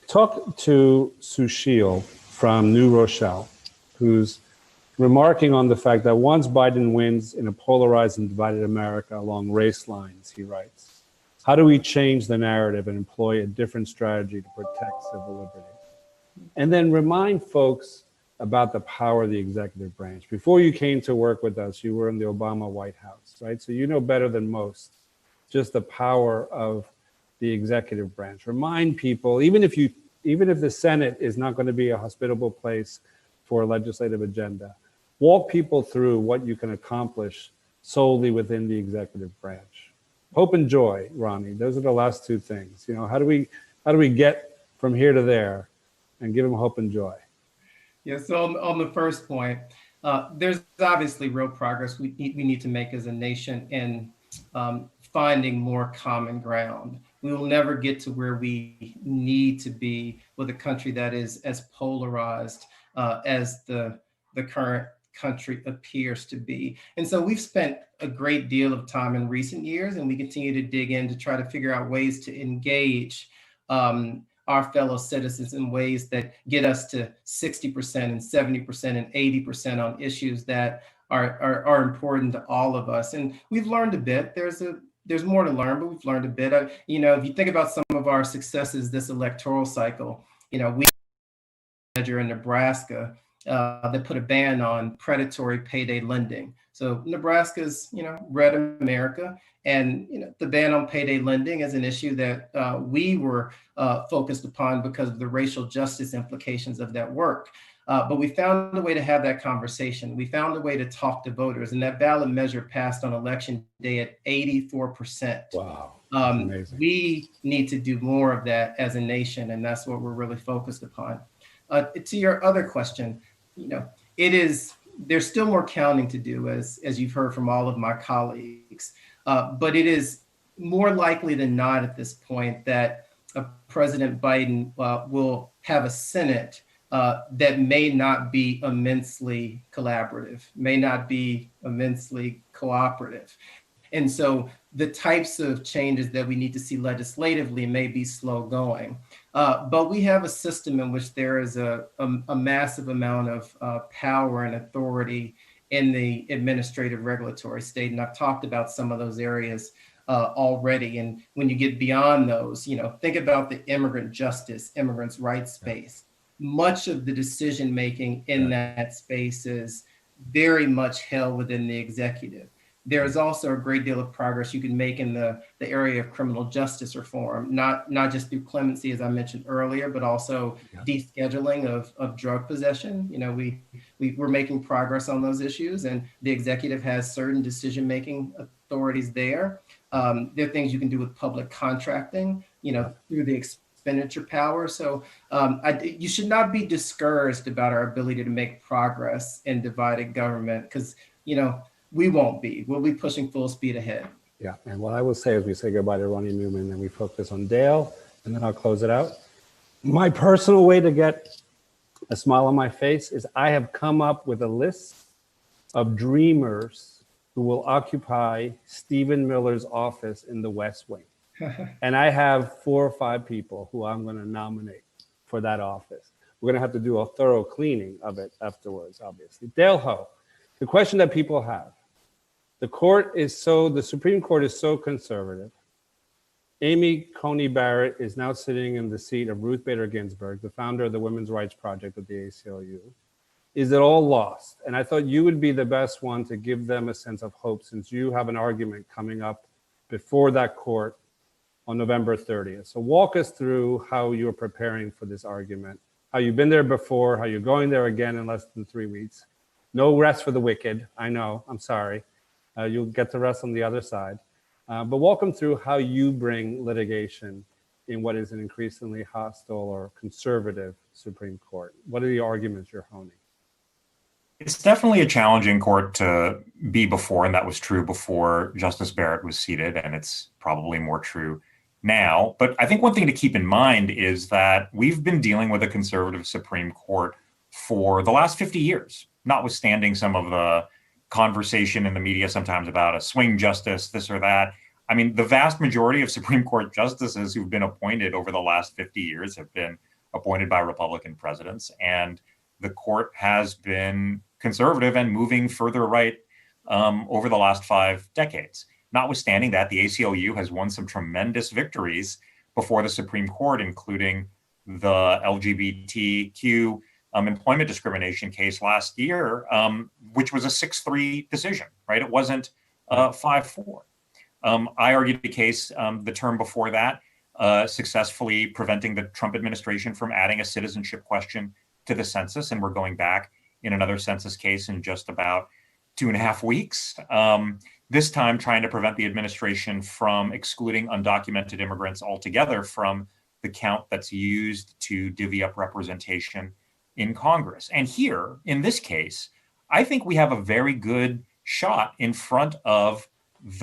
S1: Talk to Sushil from New Rochelle, who's remarking on the fact that once Biden wins in a polarized and divided America along race lines, he writes, how do we change the narrative and employ a different strategy to protect civil liberties? And then remind folks about the power of the executive branch. Before you came to work with us, you were in the Obama White House, right? So you know better than most just the power of the executive branch. Remind people, even if the Senate is not going to be a hospitable place for a legislative agenda, walk people through what you can accomplish solely within the executive branch. Hope and joy, Ronnie. Those are the last two things. You know, how do we get from here to there and give them hope and joy?
S12: Yeah. So on the first point, there's obviously real progress we need to make as a nation in finding more common ground. We will never get to where we need to be with a country that is as polarized as the current country appears to be. And so we've spent a great deal of time in recent years, and we continue to dig in to try to figure out ways to engage our fellow citizens in ways that get us to 60% and 70% and 80% on issues that are important to all of us. And we've learned a bit. There's more to learn, but we've learned a bit. If you think about some of our successes this electoral cycle, we measure in Nebraska that put a ban on predatory payday lending. So Nebraska's, red America, and the ban on payday lending is an issue that we were focused upon because of the racial justice implications of that work. But we found a way to have that conversation. We found a way to talk to voters, and that ballot measure passed on election day at 84%.
S1: Wow.
S12: We need to do more of that as a nation, and that's what we're really focused upon. To your other question, there's still more counting to do, as you've heard from all of my colleagues, but it is more likely than not at this point that President Biden will have a Senate that may not be immensely collaborative, may not be immensely cooperative. And so the types of changes that we need to see legislatively may be slow going. But we have a system in which there is a massive amount of power and authority in the administrative regulatory state. And I've talked about some of those areas already. And when you get beyond those, think about the immigrant justice, immigrants' rights space. Much of the decision-making in that space is very much held within the executive. There's also a great deal of progress you can make in the area of criminal justice reform, not just through clemency, as I mentioned earlier, but also descheduling of drug possession. We're making progress on those issues, and the executive has certain decision-making authorities there. There are things you can do with public contracting, through the expenditure power. So you should not be discouraged about our ability to make progress in divided government, because, we won't be. We'll be pushing full speed ahead.
S1: Yeah, and what I will say is we say goodbye to Ronnie Newman and we focus on Dale, and then I'll close it out. My personal way to get a smile on my face is I have come up with a list of dreamers who will occupy Stephen Miller's office in the West Wing. And I have 4 or 5 people who I'm going to nominate for that office. We're going to have to do a thorough cleaning of it afterwards, obviously. Dale Ho, the question that people have. The Supreme Court is so conservative. Amy Coney Barrett is now sitting in the seat of Ruth Bader Ginsburg, the founder of the Women's Rights Project at the ACLU. Is it all lost? And I thought you would be the best one to give them a sense of hope, since you have an argument coming up before that court on November 30th. So walk us through how you're preparing for this argument, how you've been there before, how you're going there again in less than 3 weeks. No rest for the wicked. I know, I'm sorry. You'll get to rest on the other side. But walk them through how you bring litigation in what is an increasingly hostile or conservative Supreme Court. What are the arguments you're honing?
S11: It's definitely a challenging court to be before, and that was true before Justice Barrett was seated, and it's probably more true now. But I think one thing to keep in mind is that we've been dealing with a conservative Supreme Court for the last 50 years, notwithstanding some of the conversation in the media sometimes about a swing justice, this or that. I mean, the vast majority of Supreme Court justices who've been appointed over the last 50 years have been appointed by Republican presidents, and the court has been conservative and moving further right over the last 5 decades. Notwithstanding that, the ACLU has won some tremendous victories before the Supreme Court, including the LGBTQ employment discrimination case last year, which was a 6-3 decision, right? It wasn't 5-4. I argued the case the term before that, successfully preventing the Trump administration from adding a citizenship question to the census. And we're going back in another census case in just about 2.5 weeks. This time trying to prevent the administration from excluding undocumented immigrants altogether from the count that's used to divvy up representation in Congress. And here, in this case, I think we have a very good shot in front of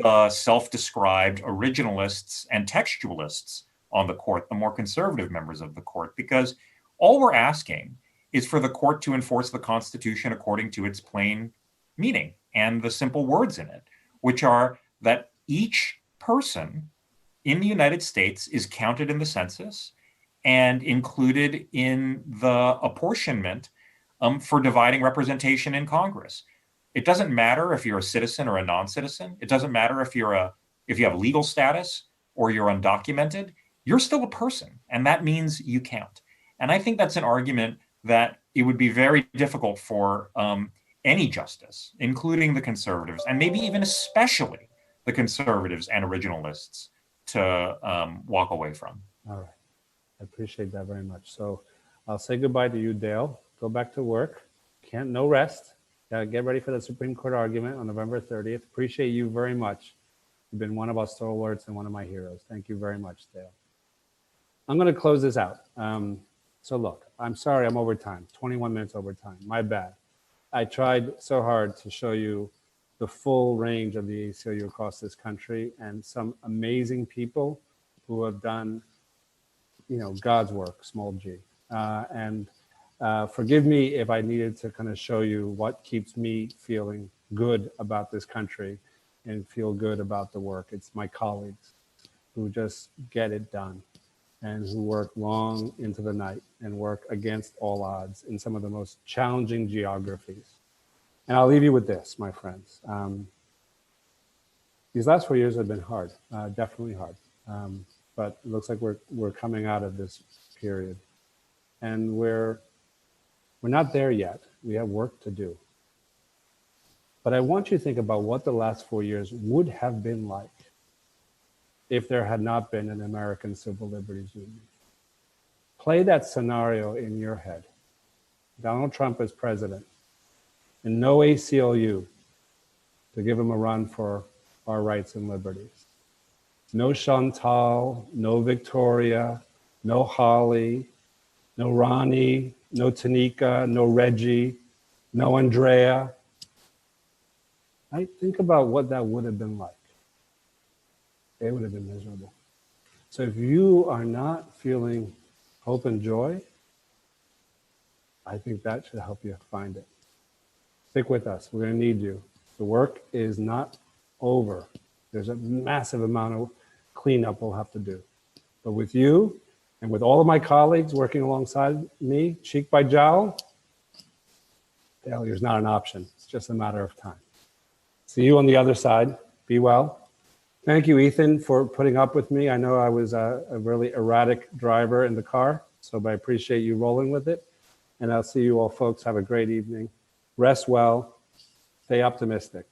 S11: the self-described originalists and textualists on the court, the more conservative members of the court, because all we're asking is for the court to enforce the Constitution according to its plain meaning and the simple words in it, which are that each person in the United States is counted in the census and included in the apportionment for dividing representation in Congress. It doesn't matter if you're a citizen or a non-citizen. It doesn't matter if you have legal status or you're undocumented. You're still a person, and that means you count. And I think that's an argument that it would be very difficult for any justice, including the conservatives, and maybe even especially the conservatives and originalists, to walk away from.
S1: All right. I appreciate that very much. So I'll say goodbye to you, Dale. Go back to work. No rest. Get ready for the Supreme Court argument on November 30th. Appreciate you very much. You've been one of our stalwarts and one of my heroes. Thank you very much, Dale. I'm going to close this out. So look, I'm sorry I'm over time, 21 minutes over time. My bad. I tried so hard to show you the full range of the ACLU across this country and some amazing people who have done, God's work, small g. Forgive me if I needed to kind of show you what keeps me feeling good about this country and feel good about the work. It's my colleagues who just get it done and who work long into the night and work against all odds in some of the most challenging geographies. And I'll leave you with this, my friends. These last 4 years have been hard, definitely hard. But it looks like we're coming out of this period. And we're not there yet. We have work to do. But I want you to think about what the last 4 years would have been like if there had not been an American Civil Liberties Union. Play that scenario in your head. Donald Trump as president, and no ACLU to give him a run for our rights and liberties. No Chantal, no Victoria, no Holly, no Ronnie, no Tanika, no Reggie, no Andrea. I think about what that would have been like. It would have been miserable. So if you are not feeling hope and joy, I think that should help you find it. Stick with us. We're going to need you. The work is not over. There's a massive amount of cleanup we'll have to do. But with you and with all of my colleagues working alongside me, cheek by jowl, failure is not an option. It's just a matter of time. See you on the other side. Be well. Thank you, Ethan, for putting up with me. I know I was a really erratic driver in the car, so I appreciate you rolling with it. And I'll see you all folks. Have a great evening. Rest well. Stay optimistic.